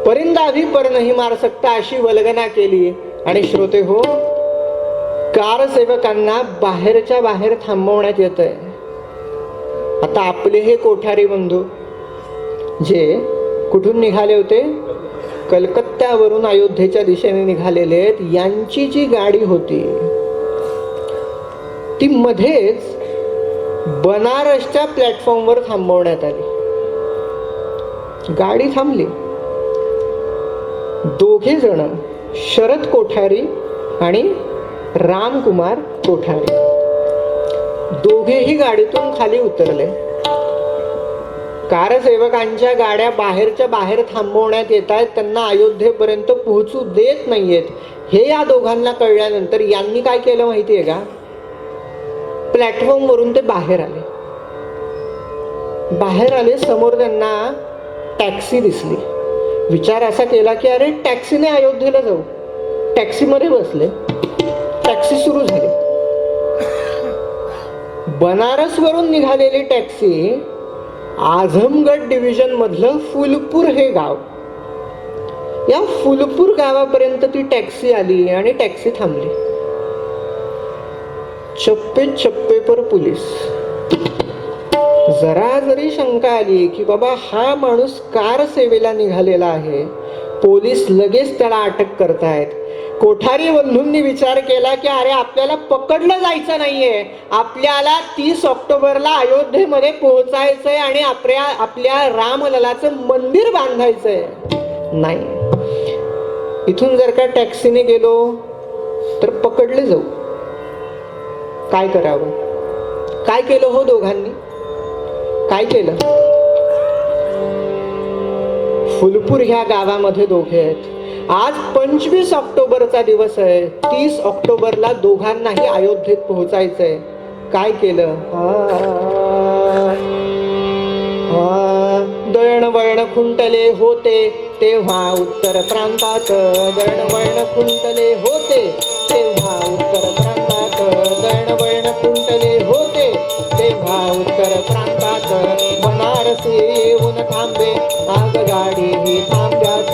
परिंदा भी पर नहीं मार सकता अशी वल्गना केली. आणि श्रोते हो, कार सेवकांना बाहेरच्या बाहेर थांबवण्यात येत आहे. आता आपले हे कोठारी बंधू जे कुठून निघाले होते, कलकत्त्यावरून अयोध्येच्या दिशेने निघालेले आहेत, यांची जी गाडी होती ती मध्येच बनारसच्या प्लॅटफॉर्मवर थांबवण्यात आली. गाडी थांबली. दोघे जण, शरद कोठारी आणि रामकुमार कोठारी, दोघेही गाडीतून खाली उतरले. कारसेवकांच्या गाड्या बाहेरच्या बाहेर थांबवण्यात येत आहेत, त्यांना अयोध्येपर्यंत पोहोचू देत नाहीयेत. हे या दोघांना कळल्यानंतर यांनी काय केलं माहितीये का, प्लॅटफॉर्मवरून ते बाहेर आले. समोर त्यांना टॅक्सी दिसली. विचार असा केला की अरे टॅक्सीने अयोध्येला जाऊ. टॅक्सीमध्ये बसले. टॅक्सी सुरू झाली. बनारसवरून निघालेली टॅक्सी आझमगड डिव्हिजन मधलं फुलपूर हे गाव, या फुलपूर गावापर्यंत ती टॅक्सी आली आणि टॅक्सी थांबली. चप्पे चप्पे पर पोलीस. जरा जरी शंका आली की बाबा हा माणूस कार सेवेला निघालेला आहे, पोलीस लगेच त्याला अटक करतायत. कोठारी बंधूंनी विचार केला की अरे आपल्याला पकडलं जायचं नाहीये, आपल्याला 30 ऑक्टोबरला अयोध्येमध्ये पोहोचायचंय आणि आपल्या रामललाचं मंदिर बांधायचंय. नाही, इथून जर का टॅक्सीने गेलो तर पकडले जाऊ. काय करावं? काय केलं हो दोघांनी? काय केलं? फुलपूर ह्या गावामध्ये दोघे आहेत. आज 25 ऑक्टोबरचा दिवस आहे. 30 ऑक्टोबरला दोघांनाही अयोध्येत पोहोचायचंय. काय केलं? दळणवळण खुंटले होते तेव्हा उत्तर प्रांतात. दळणवळण खुंटले होते तेव्हा उत्तर प्रांतात. दळणवळण खुंटले होते तेव्हा उत्तर प्रांतात. बनारसी येऊन थांबे आगगाडी ही थांब्यात.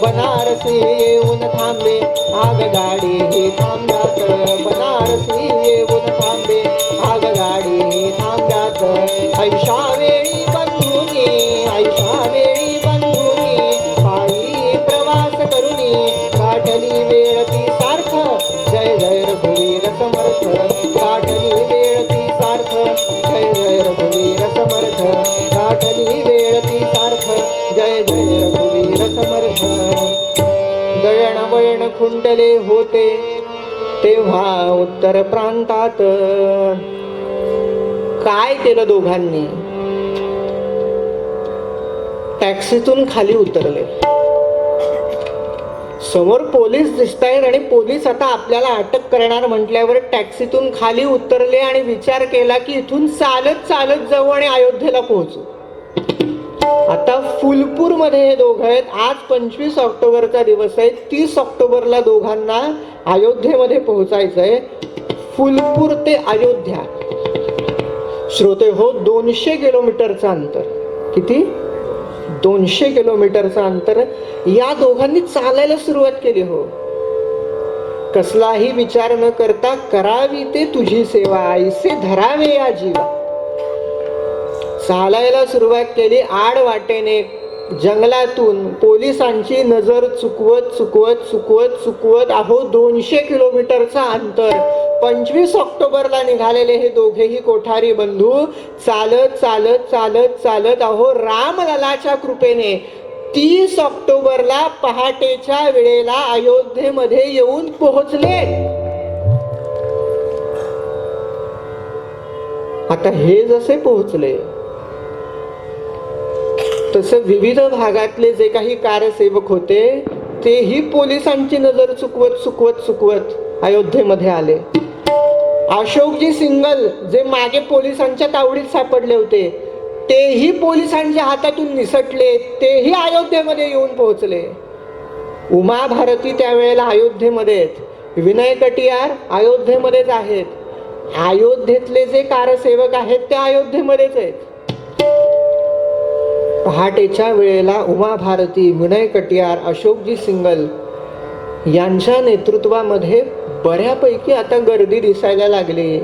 बनारसी येऊन थांबे आगगाडी ही थांब्यात. बनारसी येऊन थांबे आगगाडी ही थांब्यात. ऐशा वेळी बंधुनी, ऐशा वेळी बंधुनी, पायी प्रवास करुनी काढली वेळ ती सार्थ. जय जय रघुवीर समर्थ. काढली वेळ ती सार्थ. जय जय रघुवीर समर्थ. काढली वेळ ती सार्थ. जय जय रघुवीर समर्थ. दळणवळण खुंटले होते तेव्हा उत्तर प्रांतात. काय केलं दोघांनी? टॅक्सीतून खाली उतरले. समोर पोलीस दिसतायत आणि पोलीस आता आपल्याला अटक करणार म्हटल्यावर टॅक्सीतून खाली उतरले आणि विचार केला की इथून चालत चालत जाऊ आणि अयोध्येला पोहोचू. आता फुलपूर मध्ये हे दोघं आहेत. आज 25 ऑक्टोबरचा दिवस आहे. 30 ऑक्टोबरला दोघांना अयोध्येमध्ये पोहोचायचंय. फुलपूर ते अयोध्या, श्रोते हो, 200 किलोमीटरचं अंतर. किती? 200 किलोमीटरचं अंतर. या दोघांनी चालायला सुरुवात केली. हो, कसलाही विचार न करता करावी ते तुझी सेवा, ऐसे धरावे या जीवा. चालायला सुरुवात केली. आड वाटेने जंगलातून पोलिसांची नजर चुकवत चुकवत चुकवत चुकवत 200 किलोमीटरचा अंतर 25 ऑक्टोबरला निघालेले हे दोघेही कोठारी बंधू चालत चालत चालत चालत रामललाच्या कृपेने 30 ऑक्टोबरला पहाटेच्या वेळेला अयोध्येमध्ये येऊन पोहोचले. आता हे जसे पोहोचले तसं विविध भागातले जे काही कारसेवक होते तेही पोलिसांची नजर चुकवत चुकवत चुकवत अयोध्येमध्ये आले. अशोकजी सिंगल जे मागे पोलिसांच्या तावडीत सापडले होते तेही पोलिसांच्या हातातून निसटले, तेही अयोध्येमध्ये येऊन पोहोचले. उमा भारती त्यावेळेला अयोध्येमध्ये आहेत, विनय कटियार अयोध्येमध्येच आहेत, अयोध्येतले जे कारसेवक आहेत ते अयोध्येमध्येच आहेत. पहाटेच्या वेळेला उमा भारती, विनय कटियार, अशोकजी सिंगल यांच्या नेतृत्वामध्ये बऱ्यापैकी आता गर्दी दिसायला लागली.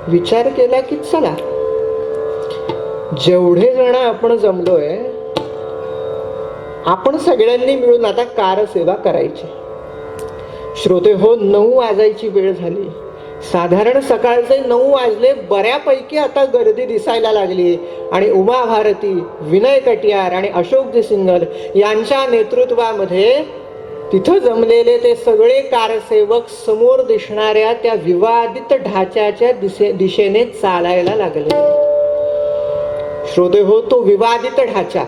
विचार केला की चला जेवढे जण आपण जमलोय आपण सगळ्यांनी मिळून आता कारसेवा करायची. श्रोते हो, 9 वाजायची वेळ झाली. साधारण सकाळचे 9 वाजले. बऱ्यापैकी आता गर्दी दिसायला लागली आणि उमा भारती, विनय कटियार आणि अशोकजी सिंगल यांच्या नेतृत्वामध्ये तिथं जमलेले ते सगळे कारसेवक समोर दिसणाऱ्या त्या विवादित ढाच्याच्या दिशेने चालायला लागले. श्रोते हो, तो विवादित ढाचा,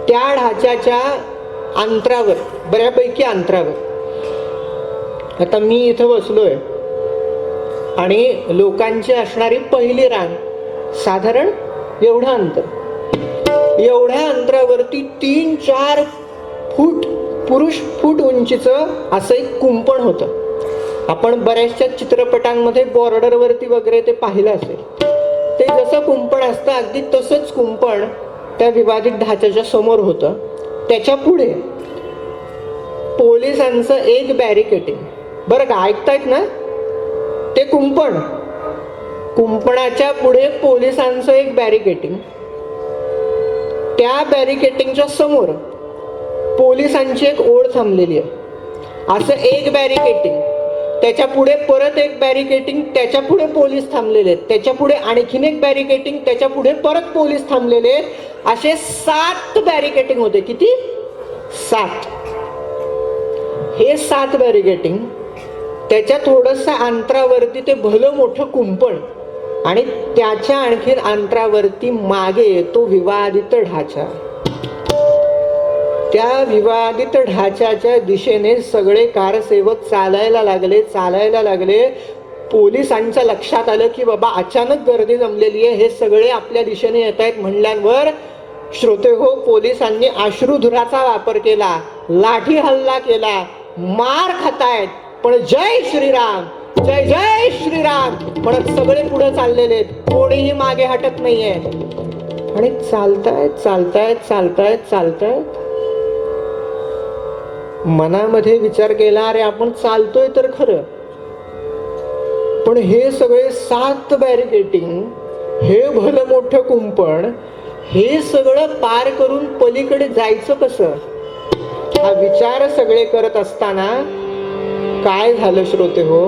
त्या ढाच्याच्या अंतरावर, बऱ्यापैकी अंतरावर, आता मी इथं बसलोय आणि लोकांची असणारी पहिली रांग साधारण एवढं अंतर, एवढ्या अंतरावरती 3-4 फूट पुरुष फूट उंचीचं असं एक कुंपण होतं. आपण बऱ्याचशा चित्रपटांमध्ये बॉर्डरवरती वगैरे ते पाहिलं असेल. ते जसं कुंपण असतं अगदी तसंच कुंपण त्या विवादित ढाच्याच्या समोर होतं. त्याच्या पुढे पोलिसांचं एक बॅरिकेडिंग, बरं का, ऐकतायत ना, ते कुंपणाच्या पुढे पोलिसांचं एक बॅरिकेडिंग, त्या बॅरिकेडिंगच्या समोर पोलिसांची एक ओळ थांबलेली आहे. असं एक बॅरिकेडिंग, त्याच्या पुढे परत एक बॅरिकेडिंग, त्याच्या पुढे पोलीस थांबलेले आहेत, त्याच्या पुढे आणखीन एक बॅरिकेडिंग, त्याच्या पुढे परत पोलीस थांबलेले आहेत. असे 7 बॅरिकेडिंग होते. किती? 7. हे 7 बॅरिकेडिंग, त्याच्या थोडंसं अंतरावरती ते भलं मोठं कुंपण आणि त्याच्या आणखीन अंतरावरती मागे तो विवादित ढाचा. त्या विवादित ढाच्याच्या दिशेने सगळे कारसेवक चालायला लागले. पोलिसांच्या लक्षात आलं की बाबा अचानक गर्दी जमलेली आहे, हे सगळे आपल्या दिशेने येत आहेत म्हणल्यावर श्रोते हो, पोलिसांनी अश्रुधुराचा वापर केला, लाठी हल्ला केला. मार खातायत पण जय श्रीराम, जय जय श्रीराम म्हणत सगळे पुढे चाललेले आहेत, कोणीही मागे हटत नाहीये. आणि चालतायत. मनामध्ये विचार केला, अरे आपण चालतोय तर खरं, पण हे सगळे 7 बॅरिकेडिंग, हे भलं मोठं कुंपण, हे सगळं पार करून पलीकडे जायचं कसं? हा विचार सगळे करत असताना काय झालं श्रोते हो,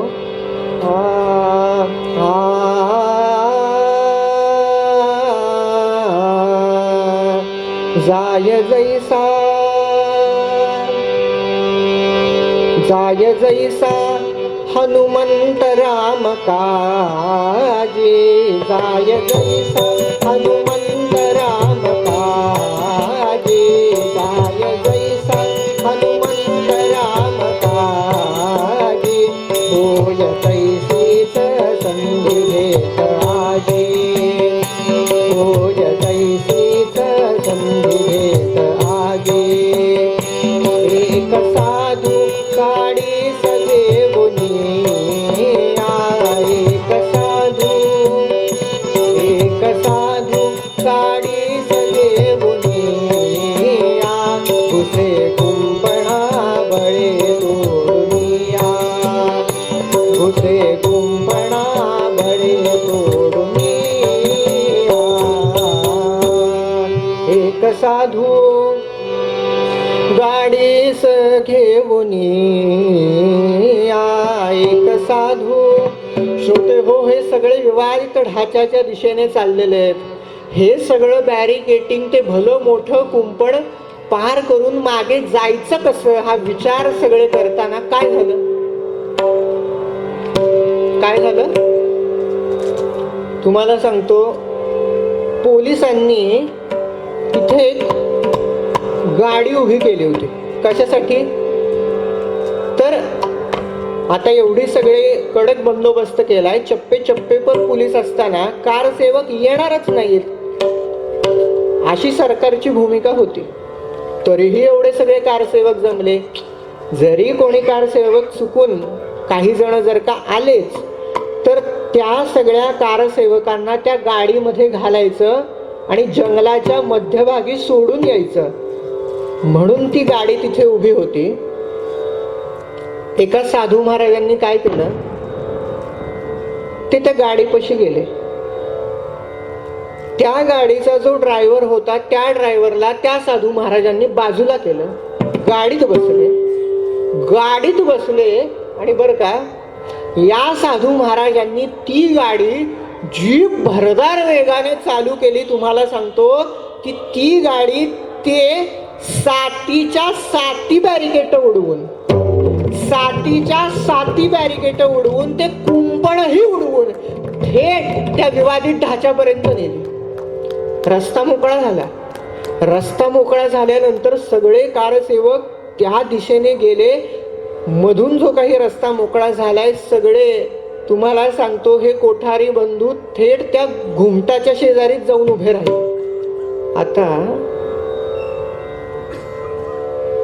जाय जैसा हनुमंत राम काजे, जाय जैसा हनुमंत राम काजे, जाय जैसा हनुमंत राम काजे, होय तैसीच संधी घेत आजे, होय तैसीच संधी घेत आजे. एक साधू काळी सदेवनी, एक साधू गाडीस घेऊन एक साधू. श्रोते हो, हे सगळे विवादित ढाच्याच्या दिशेने चाललेले आहेत. हे सगळं बॅरिकेटिंग, ते भलं मोठं कुंपण पार करून मागे जायचं कसं, हा विचार सगळे करताना काय झालं? काय झालं तुम्हाला सांगतो. पोलिसांनी इथे एक गाडी उभी केली होती. कशासाठी? तर आता एवढी सगळे कडक बंदोबस्त केलाय, चप्पे चप्पे पर पोलीस असताना कारसेवक येणारच नाहीत अशी सरकारची भूमिका होती. तरीही एवढे सगळे कारसेवक जमले. जरी कोणी कारसेवक चुकून काही जण जर का आलेच, तर त्या सगळ्या कारसेवकांना त्या गाडीमध्ये घालायचं आणि जंगलाच्या मध्यभागी सोडून यायचं. म्हणून ती गाडी तिथे उभी होती. एका साधू महाराजांनी काय केलं, ते त्या गाडीपाशी गेले. त्या गाडीचा जो ड्रायव्हर होता, त्या ड्रायव्हरला त्या साधू महाराजांनी बाजूला केलं. गाडीत बसले आणि बरं का, या साधू महाराजांनी ती गाडी जी भरदार वेगाने चालू केली. तुम्हाला सांगतो की ती गाडी ते सातीच्या साती बॅरिकेड उडवून ते कुंपणही उडवून थेट त्या विवादित ढाच्यापर्यंत नेली. रस्ता मोकळा झाल्यानंतर सगळे कारसेवक त्या दिशेने गेले. मधून जो काही रस्ता मोकळा झालाय, सगळे तुम्हाला सांगतो हे कोठारी बंधू थेट त्या घुमटाच्या शेजारी जाऊन उभे राहिले. आता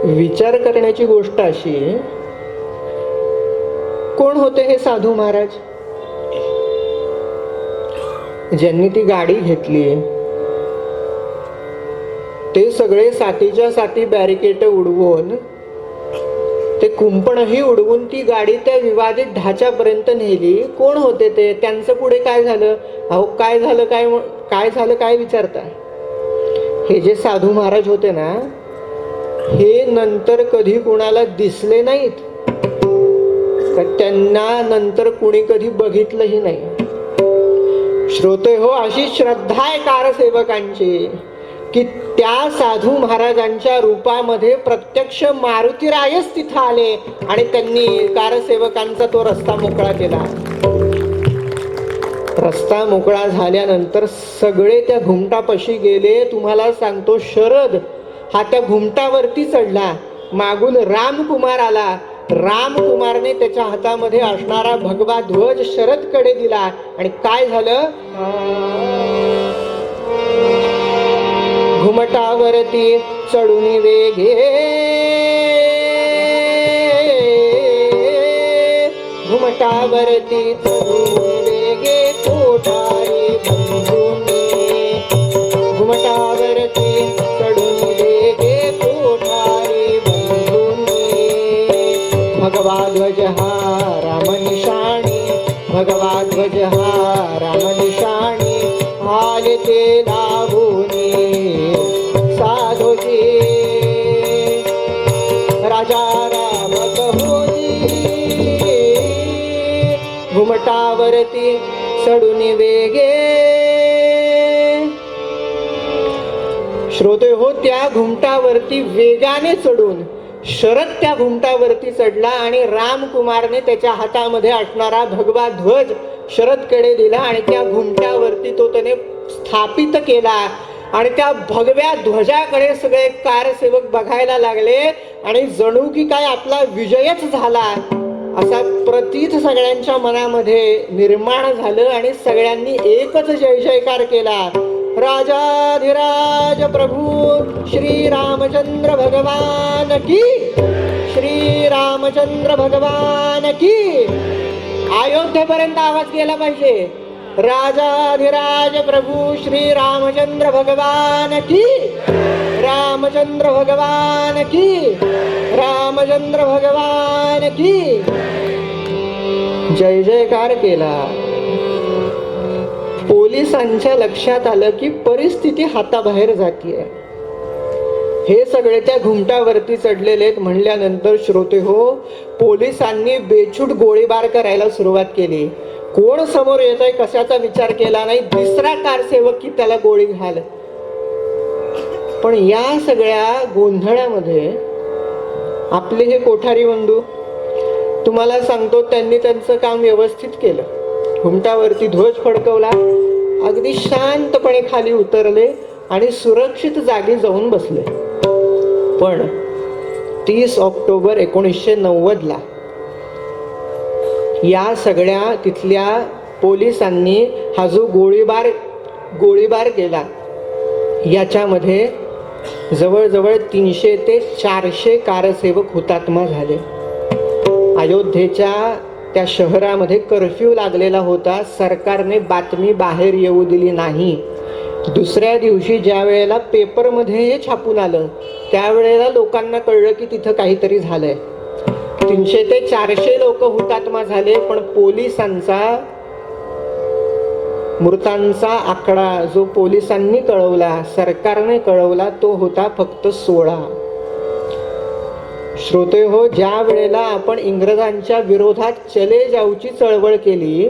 विचार करण्याची गोष्ट अशी, कोण होते हे साधू महाराज ज्यांनी ती गाडी घेतली? ते सगळे सातीच्या साती बॅरिकेड उडवून, ते कुंपणही उडवून ती गाडी त्या विवादित ढाच्यापर्यंत नेली. कोण होते ते? त्यांचं पुढे काय झालं? अहो काय झालं काय विचारताय? हे जे साधू महाराज होते ना, हे नंतर कधी कुणाला दिसले नाहीत, त्यांना नंतर कुणी कधी बघितलंही नाही. श्रोते हो, अशी श्रद्धा आहे कारसेवकांची की त्या साधू महाराजांच्या रूपामध्ये प्रत्यक्ष मारुतीरायच तिथं आले आणि त्यांनी कारसेवकांचा तो रस्ता मोकळा केला. रस्ता मोकळा झाल्यानंतर सगळे त्या घुमटापाशी गेले. तुम्हाला सांगतो, शरद हा त्या घुमटावरती चढला. मागून रामकुमार आला. रामकुमारने त्याच्या हातामध्ये असणारा भगवा ध्वज शरदकडे दिला आणि काय झालं? घुमटावरती चढून वेगे, घुमटावरती चढून वेगे कोठारी बंधूंनी, घुमटावरती चढून वेगे कोठारी बंधूंनी. भगवा ध्वज हा राम निशाणी, भगवा ध्वज हा राम निशाणी, आले ते लाभूनी साधूजी. राजा राम कहोजी, घुमटावरती चढून वेगे. श्रोते हो, त्या घुमटावरती वेगाने चढून शरद त्या घुमटावरती चढला आणि रामकुमारने त्याच्या हातामध्ये असणारा भगवा ध्वज शरदकडे दिला आणि त्या घुमटावरती तो त्याने स्थापित केला. आणि त्या भगव्या ध्वजाकडे सगळे कारसेवक बघायला लागले आणि जणू की काय आपला विजयच झाला असा प्रतीत सगळ्यांच्या मनामध्ये निर्माण झालं आणि सगळ्यांनी एकच जय जयकार केला. राजाधिराज प्रभू श्री रामचंद्र भगवान की, श्री रामचंद्र भगवान की. अयोध्येपर्यंत आवाज गेला पाहिजे. राजाधिराज प्रभू श्री रामचंद्र भगवान की, रामचंद्र भगवान की, रामचंद्र भगवान की. जय जयकार केला. पोलिसांच्या लक्षात आलं की परिस्थिती हाताबाहेर जातीये. हे सगळे त्या घुमटावरती चढलेले आहेत म्हणल्यानंतर श्रोते हो, पोलिसांनी बेछूट गोळीबार करायला सुरुवात केली. कोण समोर येत आहे कशाचा विचार केला नाही. दुसरा कारसेवक की त्याला गोळी घाल. पण या सगळ्या गोंधळामध्ये आपले हे कोठारी बंधू, तुम्हाला सांगतो, त्यांनी त्यांचं काम व्यवस्थित केलं. घुमटावरती ध्वज फडकवला, अगदी शांतपणे खाली उतरले आणि सुरक्षित जागी जाऊन बसले. पण 30 ऑक्टोबर 1990 या सगळ्या तिथल्या पोलिसांनी हा जो गोळीबार केला, याच्यामध्ये जवळजवळ 300 ते 400 कारसेवक हुतात्मा झाले. अयोध्येच्या त्या शहरामध्ये कर्फ्यू लागलेला होता. सरकारने बातमी बाहेर येऊ दिली नाही. दुसऱ्या दिवशी ज्या वेळेला पेपरमध्ये हे छापून आलं, त्यावेळेला लोकांना कळलं की तिथं काहीतरी झालंय. 300 ते 400 लोक हुतात्मा झाले. पण पोलिसांचा मृतांचा आकडा जो पोलिसांनी कळवला, सरकारने कळवला, तो होता फक्त 16. श्रोते हो, ज्या वेळेला आपण इंग्रजांच्या विरोधात चले जाऊची चळवळ केली,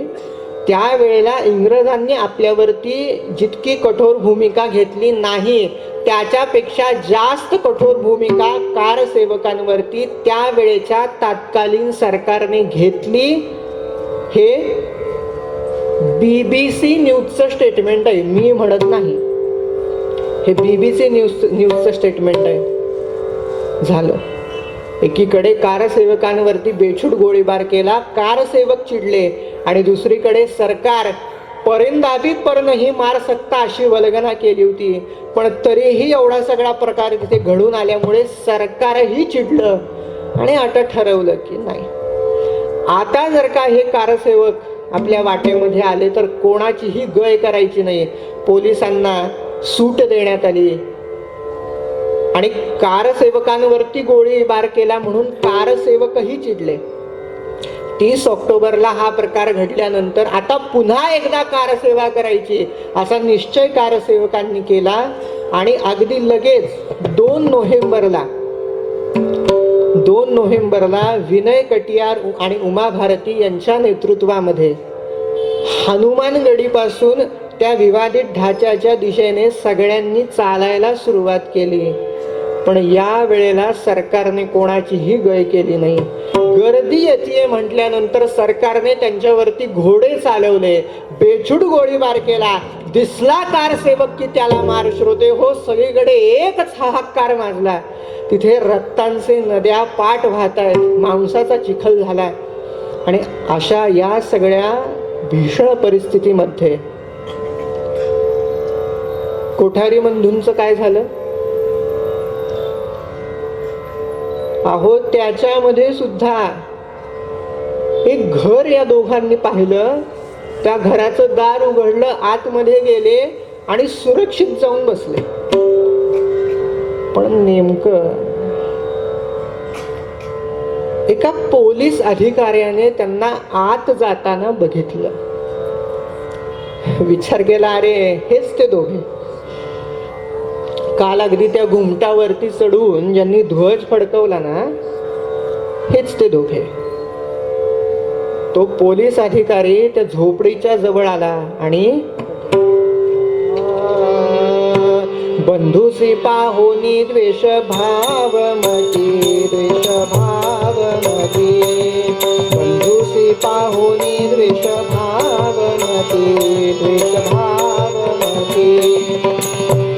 त्यावेळेला इंग्रजांनी आपल्यावरती जितकी कठोर भूमिका घेतली नाही, त्याच्यापेक्षा जास्त कठोर भूमिका कारसेवकांवरती त्यावेळेच्या तत्कालीन सरकारने घेतली. हे BBC न्यूजचं स्टेटमेंट आहे, मी म्हणत नाही. हे BBC न्यूजचं स्टेटमेंट आहे. झालं, एकीकडे कारसेवकांवरती बेछूट गोळीबार केला, कारसेवक चिडले, आणि दुसरीकडे सरकार परिंदाबी पर नहीं मार सकता अशी वल्गना केली होती. पण तरीही एवढा सगळा प्रकार तिथे घडून आल्यामुळे सरकारही चिडलं आणि आता ठरवलं की नाही, आता जर का हे कारसेवक आपल्या वाटेमध्ये आले तर कोणाचीही गय करायची नाही. पोलिसांना सूट देण्यात आली आणि कारसेवकांवरती गोळीबार केला म्हणून कारसेवकही चिडले. 30 ऑक्टोबरला हा प्रकार घडल्यानंतर आता पुन्हा एकदा कारसेवा करायची असा निश्चय कारसेवकांनी केला. आणि अगदी लगेच 2 नोव्हेंबरला विनय कटियार आणि उमा भारती यांच्या नेतृत्वामध्ये हनुमानगडीपासून त्या विवादित ढाच्याच्या दिशेने सगळ्यांनी चालायला सुरुवात केली. पण या वेळेला सरकारने कोणाचीही गय केली नाही. गर्दी येते म्हटल्यानंतर सरकारने त्यांच्यावरती घोडे चालवले, बेछूट गोळीबार केला. दिसला कारसेवक की त्याला मार. श्रोते हो, सगळीकडे एकच हाहाकार माजला. तिथे रक्तांचे नद्या पाठ वाहत आहेत, मांसाचा चिखल झाला. आणि अशा या सगळ्या भीषण परिस्थितीमध्ये कोठारी बंधूंचं काय झालं अहो, त्याच्यामध्ये सुद्धा एक घर या दोघांनी पाहिलं. त्या घराचं दार उघडलं, आतमध्ये गेले आणि सुरक्षित जाऊन बसले. पण नेमकं एका पोलीस अधिकाऱ्याने त्यांना आत जाताना बघितलं. विचार केला, अरे हेच ते दोघे काल अगदी त्या घुमटावरती चढून ज्यांनी ध्वज फडकवला ना, हेच ते दोघे. तो पोलीस अधिकारी त्या झोपडीच्या जवळ आला आणि बंधुसी पाहोनी द्वेष भावमती, द्वेष भावमती, बंधुसी पाहोनी द्वेष भावमती, द्वेष भावमती.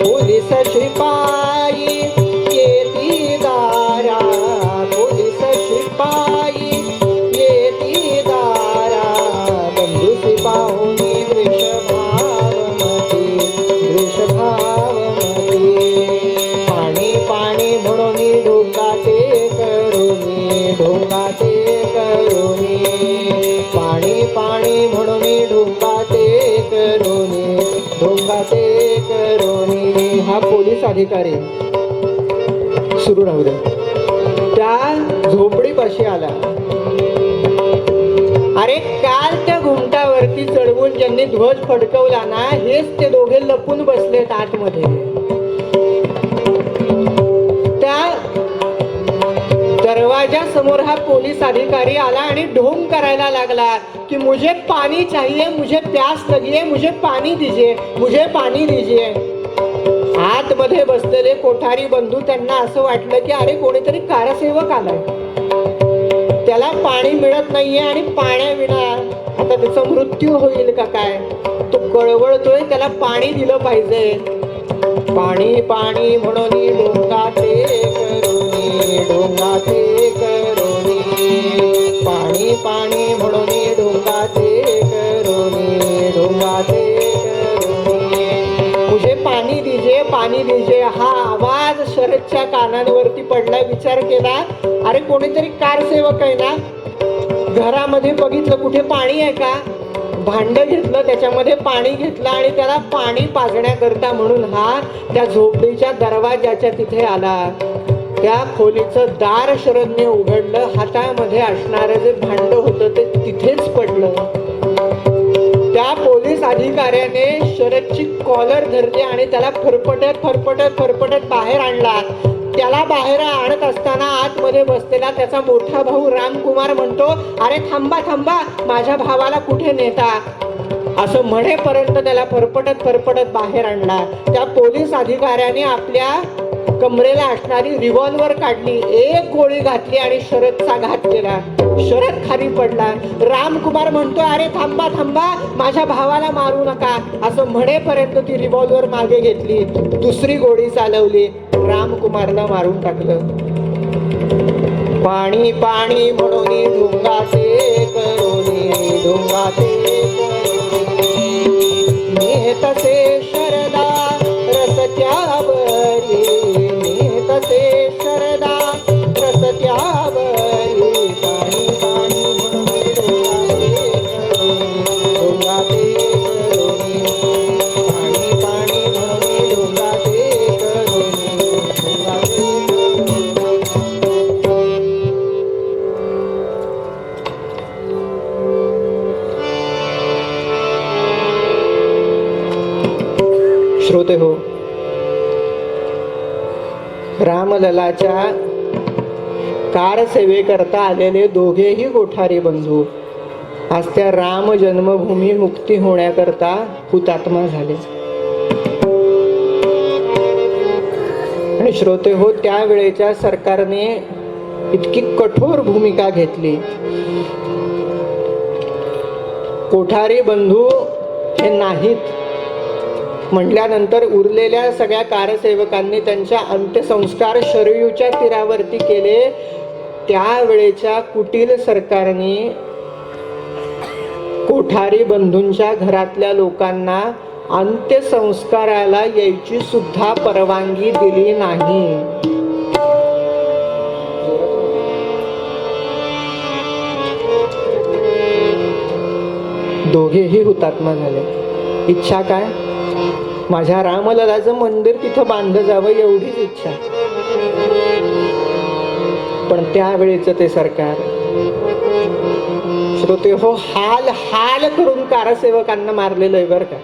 पोलीस शिपाई येती दारा, पोलीस शिपाई येती दारा, बंधुसी पाहोनी द्वेष भावमती, द्वेष भावमती. पाणी पाणी म्हणून ढोंगाचे करुणी, ढोंगाचे करुणी, पाणी पाणी म्हणून ढोंगाचे करुणी, ढोंगाचे करुणी. हा पोलीस अधिकारी सुरू राहू दे. त्या झोपडीपाशी आला. अरे काल त्या घुमटावरती चढवून ज्यांनी ध्वज फडकवला ना, हेच ते दोघे लपून बसलेत आतमध्ये. समोर हा पोलीस अधिकारी आला आणि ढोंग करायला लागला की मुझे पानी चाहिए, मुझे प्यास लगी है, मुझे पानी दीजिए, मुझे पानी दीजिए. आतमध्ये बसलेले कोठारी बंधू त्यांना असं वाटलं की अरे कोणीतरी कारसेवक आलाय, त्याला पाणी मिळत नाहीये आणि पाण्याविना आता त्याचा मृत्यू होईल का काय. तो कळवळतोय, त्याला पाणी दिलं पाहिजे. पाणी पाणी म्हणून डोंगाते करुणी, डोंगाते करुणी, पाणी पाणी म्हणून डोंगाते करुणी, डोंगाते करुणी, मुझे पाणी दीजिए, पाणी दीजिए. हा आवाज शरदच्या कानांवरती पडला. विचार केला अरे कोणीतरी कारसेवक आहे ना. घरामध्ये बघितलं कुठे पाणी आहे का, भांड घेतलं, त्याच्यामध्ये पाणी घेतलं आणि त्याला पाणी पाजण्याकरता म्हणून हा त्या झोपडीच्या दरवाजाच्या तिथे आला. त्या खोलीचं दार शरदने उघडलं. हातामध्ये असणारं जे भांड होतं ते तिथेच पडलं. त्या पोलीस अधिकाऱ्याने शरदची कॉलर धरली आणि त्याला फरफटत फरफटत फरफटत बाहेर आणला. त्याला बाहेर आणत असताना आतमध्ये बसलेला त्याचा मोठा भाऊ रामकुमार म्हणतो, अरे थांबा थांबा, माझ्या भावाला कुठे नेता. असं म्हणेपर्यंत त्याला फरफटत फरफटत बाहेर आणला. त्या पोलीस अधिकाऱ्याने आपल्या कमरेला असणारी रिव्हॉल्वर काढली, एक गोळी घातली आणि शरदचा घात केला. शरद खाली पडला. रामकुमार म्हणतो, अरे थांबा थांबा, माझ्या भावाला मारू नका. असं म्हणेपर्यंत ती रिव्हॉल्वर मागे घेतली, दुसरी गोळी चालवली, रामकुमारला मारून टाकलं. पाणी पाणी म्हणून ढोंगाचे करुणी, ढोंगाचे करुणी, नेतसे शरदा रसत्यावरी, नेतसे शरदा रसत्यावरी, पाणी पाणी म्हणून ढोंगाचे करुणी, पाणी पाणी म्हणून ढोंगाचे करुणी, ढोंगाचे श्रोते हो, रामललाच्या कारसेवेकरता आलेले दोघेही कोठारी बंधू आज त्या राम जन्मभूमी मुक्ती होण्याकरता हुतात्मा झाले. आणि श्रोते हो, त्यावेळेच्या सरकारने इतकी कठोर भूमिका घेतली. कोठारी बंधू हे नाहीत म्हटल्यानंतर उरलेल्या सगळ्या कारसेवकांनी त्यांच्या अंत्यसंस्कार शरयूच्या तीरावरती केले. त्यावेळेच्या कुटील सरकारने कोठारी बंधूंच्या घरातल्या लोकांना अंत्यसंस्काराला यायची सुद्धा परवानगी दिली नाही. दोघेही हुतात्मा झाले. इच्छा काय, माझ्या रामललाचं मंदिर तिथं बांधलं जावं एवढीच इच्छा. पण त्यावेळेच ते सरकार श्रोते हो हाल हाल करून कारसेवकांना मारलेलं आहे बरं का.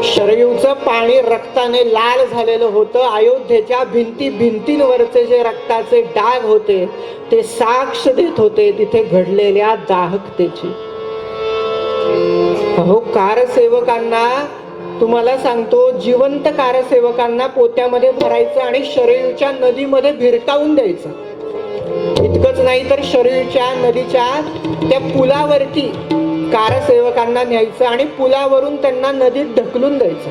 शरयूचं पाणी रक्ताने लाल झालेलं होतं. अयोध्येच्या भिंतींवरचे जे रक्ताचे डाग होते ते साक्ष देत होते तिथे घडलेल्या दाहकतेची. हो, कारसेवकांना तुम्हाला सांगतो, जिवंत कारसेवकांना पोत्यामध्ये भरायचं आणि शरयूच्या नदीमध्ये भिरकावून द्यायचं. इतकंच नाही तर शरयूच्या नदीच्या त्या पुलावरती कारसेवकांना न्यायचं आणि पुलावरून त्यांना नदीत ढकलून द्यायचं.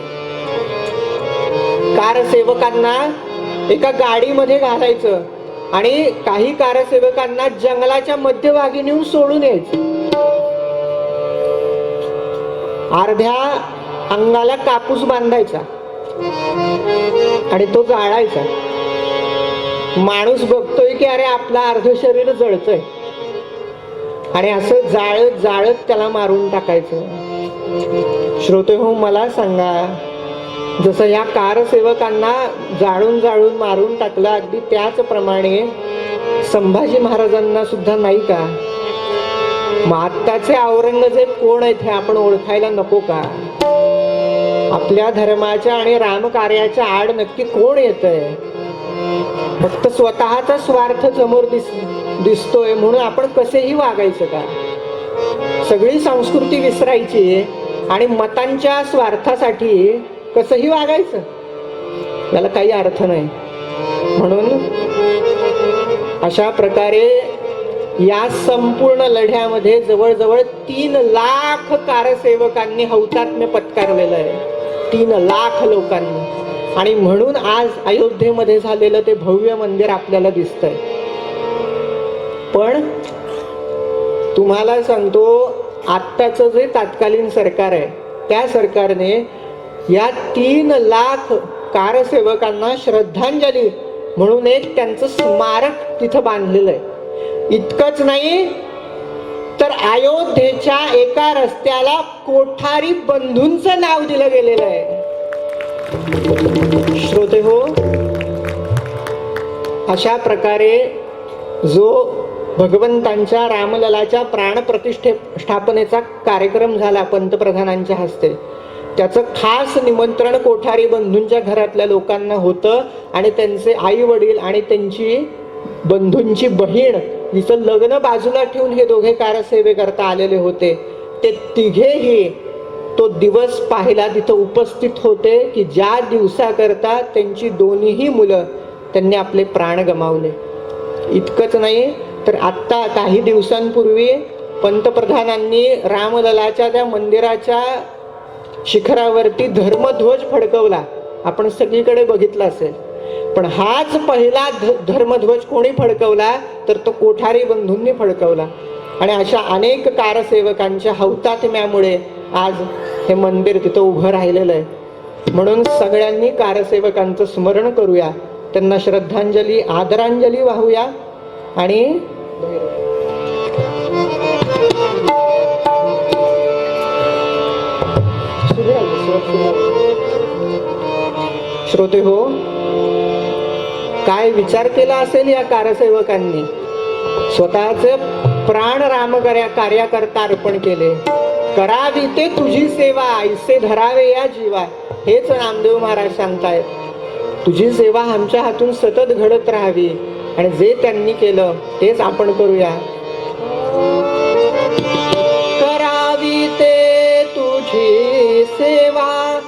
कारसेवकांना एका गाडीमध्ये घालायचं आणि काही कारसेवकांना जंगलाच्या मध्यभागी नेऊन सोडून यायचं. अर्ध्या अंगाला कापूस बांधायचा आणि तो जाळायचा. माणूस बघतोय की अरे आपलं अर्ध शरीर जळतंय आणि असं जाळत जाळत त्याला मारून टाकायचं. श्रोते हो, मला सांगा, जसं या कारसेवकांना जाळून जाळून मारून टाकलं अगदी त्याचप्रमाणे संभाजी महाराजांना सुद्धा नाही का? मग आत्ताचे औरंगजेब कोण आहेत हे आपण ओळखायला नको का? आपल्या धर्माच्या आणि रामकार्याच्या आड नक्की कोण येतंय? फक्त स्वतःचा स्वार्थ समोर दिसतोय म्हणून आपण कसेही वागायचं का? सगळी संस्कृती विसरायची आणि मतांच्या स्वार्थासाठी कसंही वागायचं? याला काही अर्थ नाही. म्हणून अशा प्रकारे या संपूर्ण लढ्यामध्ये जवळजवळ 3 लाख कारसेवकांनी हौतात्म्य पत्कारलेलं आहे. 3 लाख लोकांनी. आणि म्हणून आज अयोध्येमध्ये झालेलं ते भव्य मंदिर आपल्याला दिसतंय. पण तुम्हाला सांगतो, आत्ताचं जे तात्कालीन सरकार आहे त्या सरकारने या 3 लाख कारसेवकांना श्रद्धांजली म्हणून एक त्यांचं स्मारक तिथं बांधलेलं आहे. इतकंच नाही तर अयोध्येच्या एका रस्त्याला कोठारी बंधूंचं नाव दिलं गेलेलं आहे. श्रोते हो, अशा प्रकारे जो भगवंतांच्या रामललाच्या प्राणप्रतिष्ठापनेचा कार्यक्रम झाला पंतप्रधानांच्या हस्ते, त्याचं खास निमंत्रण कोठारी बंधूंच्या घरातल्या लोकांना होतं. आणि त्यांचे आई वडील आणि त्यांची बंधूंची बहीण, हिचं लग्न बाजूला ठेवून हे दोघे कारसेवेकरता आलेले होते. ते तिघेही तो दिवस पाहायला तिथं उपस्थित होते की ज्या दिवसाकरता त्यांची दोन्हीही मुलं त्यांनी आपले प्राण गमावले. इतकंच नाही तर आत्ता काही दिवसांपूर्वी पंतप्रधानांनी रामललाच्या त्या मंदिराच्या शिखरावरती धर्मध्वज फडकवला. आपण सगळीकडे बघितला असेल. पण हाच पहिला धर्मध्वज कोणी फडकवला तर तो कोठारी बंधूंनी फडकवला. आणि अशा अनेक कारसेवकांच्या हौतात्म्यामुळे आज हे मंदिर तिथं उभं राहिलेलं आहे. म्हणून सगळ्यांनी कारसेवकांचं स्मरण करूया, त्यांना श्रद्धांजली आदरांजली वाहूया. आणि श्रोते हो, काय विचार केला असेल या कारसेवकांनी? स्वतःचे प्राण राम कार्याकरता अर्पण केले. करावी ते तुझी सेवा, ऐसे धरावे या जीवा. हेच नामदेव महाराज सांगतायत. तुझी सेवा आमच्या हातून सतत घडत राहावी. आणि जे त्यांनी केलं तेच आपण करूया. करावी ते तुझी सेवा,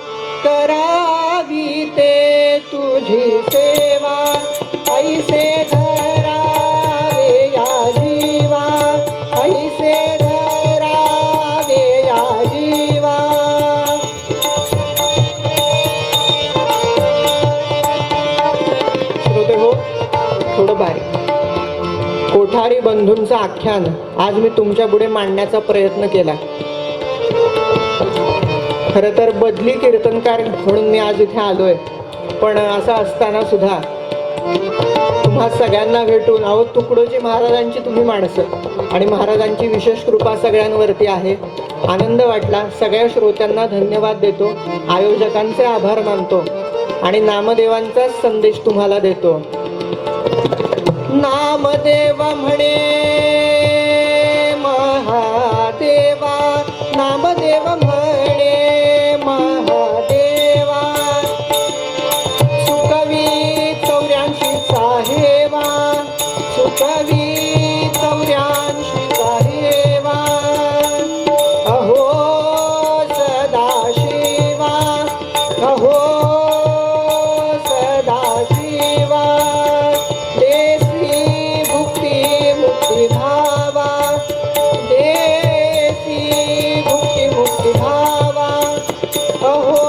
करावी ते तुझी सेवा, ऐसे धरावे या जीवा, ऐसे धरावे या जीवा. श्रोते हो, थोडं बारीक कोठारी बंधूंचं आख्यान आज मी तुमच्या पुढे मांडण्याचा प्रयत्न केला. खरं तर बदली कीर्तनकार म्हणून मी आज इथे आलोय. पण असं असताना सुद्धा तुम्हा सगळ्यांना भेटून, अहो तुकडोजी महाराजांची तुम्ही माणसं आणि महाराजांची विशेष कृपा सगळ्यांवरती आहे. आनंद वाटला. सगळ्या श्रोत्यांना धन्यवाद देतो, आयोजकांचे आभार मानतो आणि नामदेवांचा संदेश तुम्हाला देतो. नामदेव म्हणे महादेवा, नामदेव म्हणे महादेवा, सुकवी 84चा हेवा, सुकवी 84चा हेवा. अहो सदाशिवा, अहो सदाशिवा, देसी भुक्ती मुक्ती भावा, देसी भुक्ती मुक्ती भावा. अहो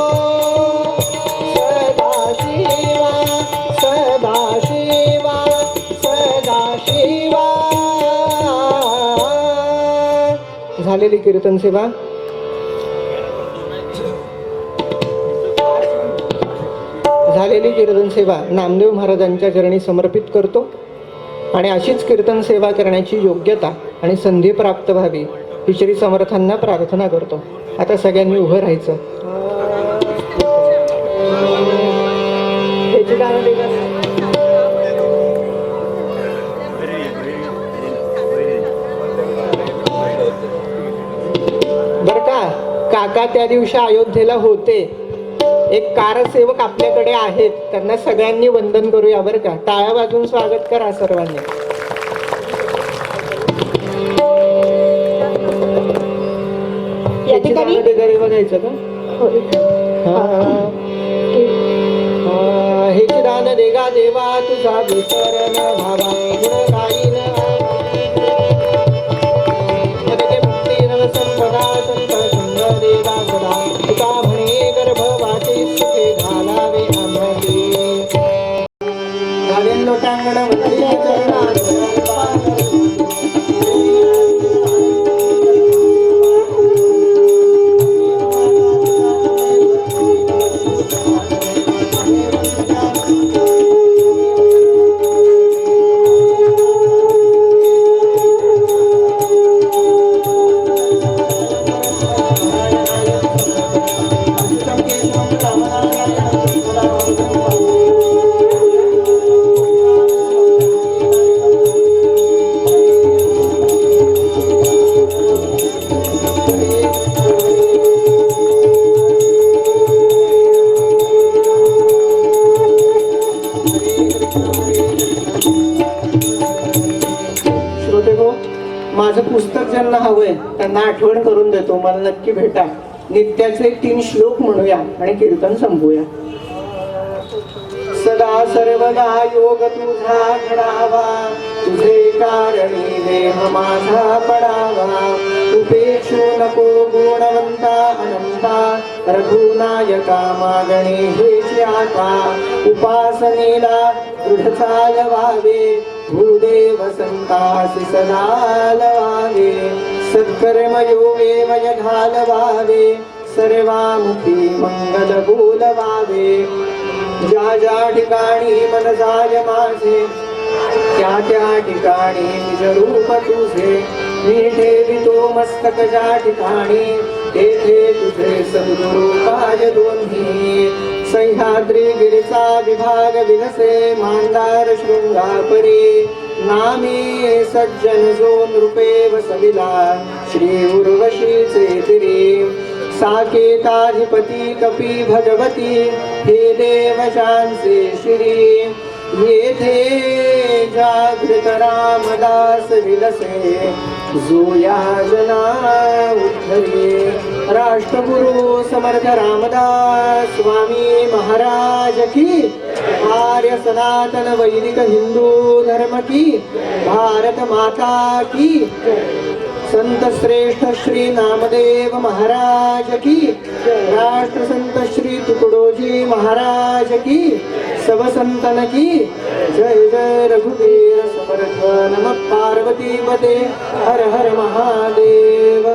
सदाशिवा, सदाशिवा, सदाशिवा. झालेली कीर्तन सेवा नामदेव महाराजांच्या चरणी समर्पित करतो. आणि अशीच कीर्तन सेवा करण्याची योग्यता आणि संधी प्राप्त व्हावी ही श्री समर्थांना प्रार्थना करतो. आता सगळ्यांनी उभं राहायचं. बर का, काका त्या दिवशी अयोध्येला होते एक कारसेवक आपल्याकडे आहेत, त्यांना सगळ्यांनी वंदन करूया बरं का. टाळ्या वाजवून स्वागत करा सर्वांनी. या ठिकाणी घरी बघायचं का? हेची दान देगा देवा तुझा विसरण भावा गुण गाईन मुक्तीन संपदा संत संग देवा सदा तुका म्हणे गर्भवासी सुखे घालावे आम्ही गावेन लोटांगण वंदे चरणात माझं पुस्तक ज्यांना हवंय त्यांना आठवण करून देतो, मला नक्की भेटा. नित्याचे 3 श्लोक म्हणूया आणि कीर्तन संपवूया. सदा सर्वदा योग तुझा घडावा, तुझे कारणी देह माझा पडावा. उपेक्षू नको गुणवंता अनंता, रघुनायका मागणे हेची आता. उपासनेला दृढ चालवावे, भूदेव संतासी सदा लवावे. सत्कर्म योगे मय घालवावे, सर्वामुखी मंगल बोलवावे. ज्या ज्या ठिकाणी मन जाय माझे, त्या त्या ठिकाणी निज रूप तुझे. मी ठेवितो मस्तक ज्या ठिकाणी, तेथे तुझे सद्गुरु पाय दोन्ही. सह्याद्री गिरीचा विभाग विलसे, मांदार शृंगापरी. नामी सज्जन जो नृपे वसविला, श्री उर्वशीचे तिरी. साकेताधिपती कपी भगवती, हे देवशांचे श्री. येथे जागृत रामदास विलसे, जो या जना उद्धरी. राष्ट्रगुरु समर्थ रामदास स्वामी महाराज की. आर्य सनातन वैदिक हिंदू धर्म की. भारत माता की. संत श्रेष्ठ श्री नामदेव महाराज की. राष्ट्र संत श्री तुकडोजी महाराज की. सब संतन की जय. जय रघुवीर समर्थ. नमः पार्वती पते. हर हर महादेव.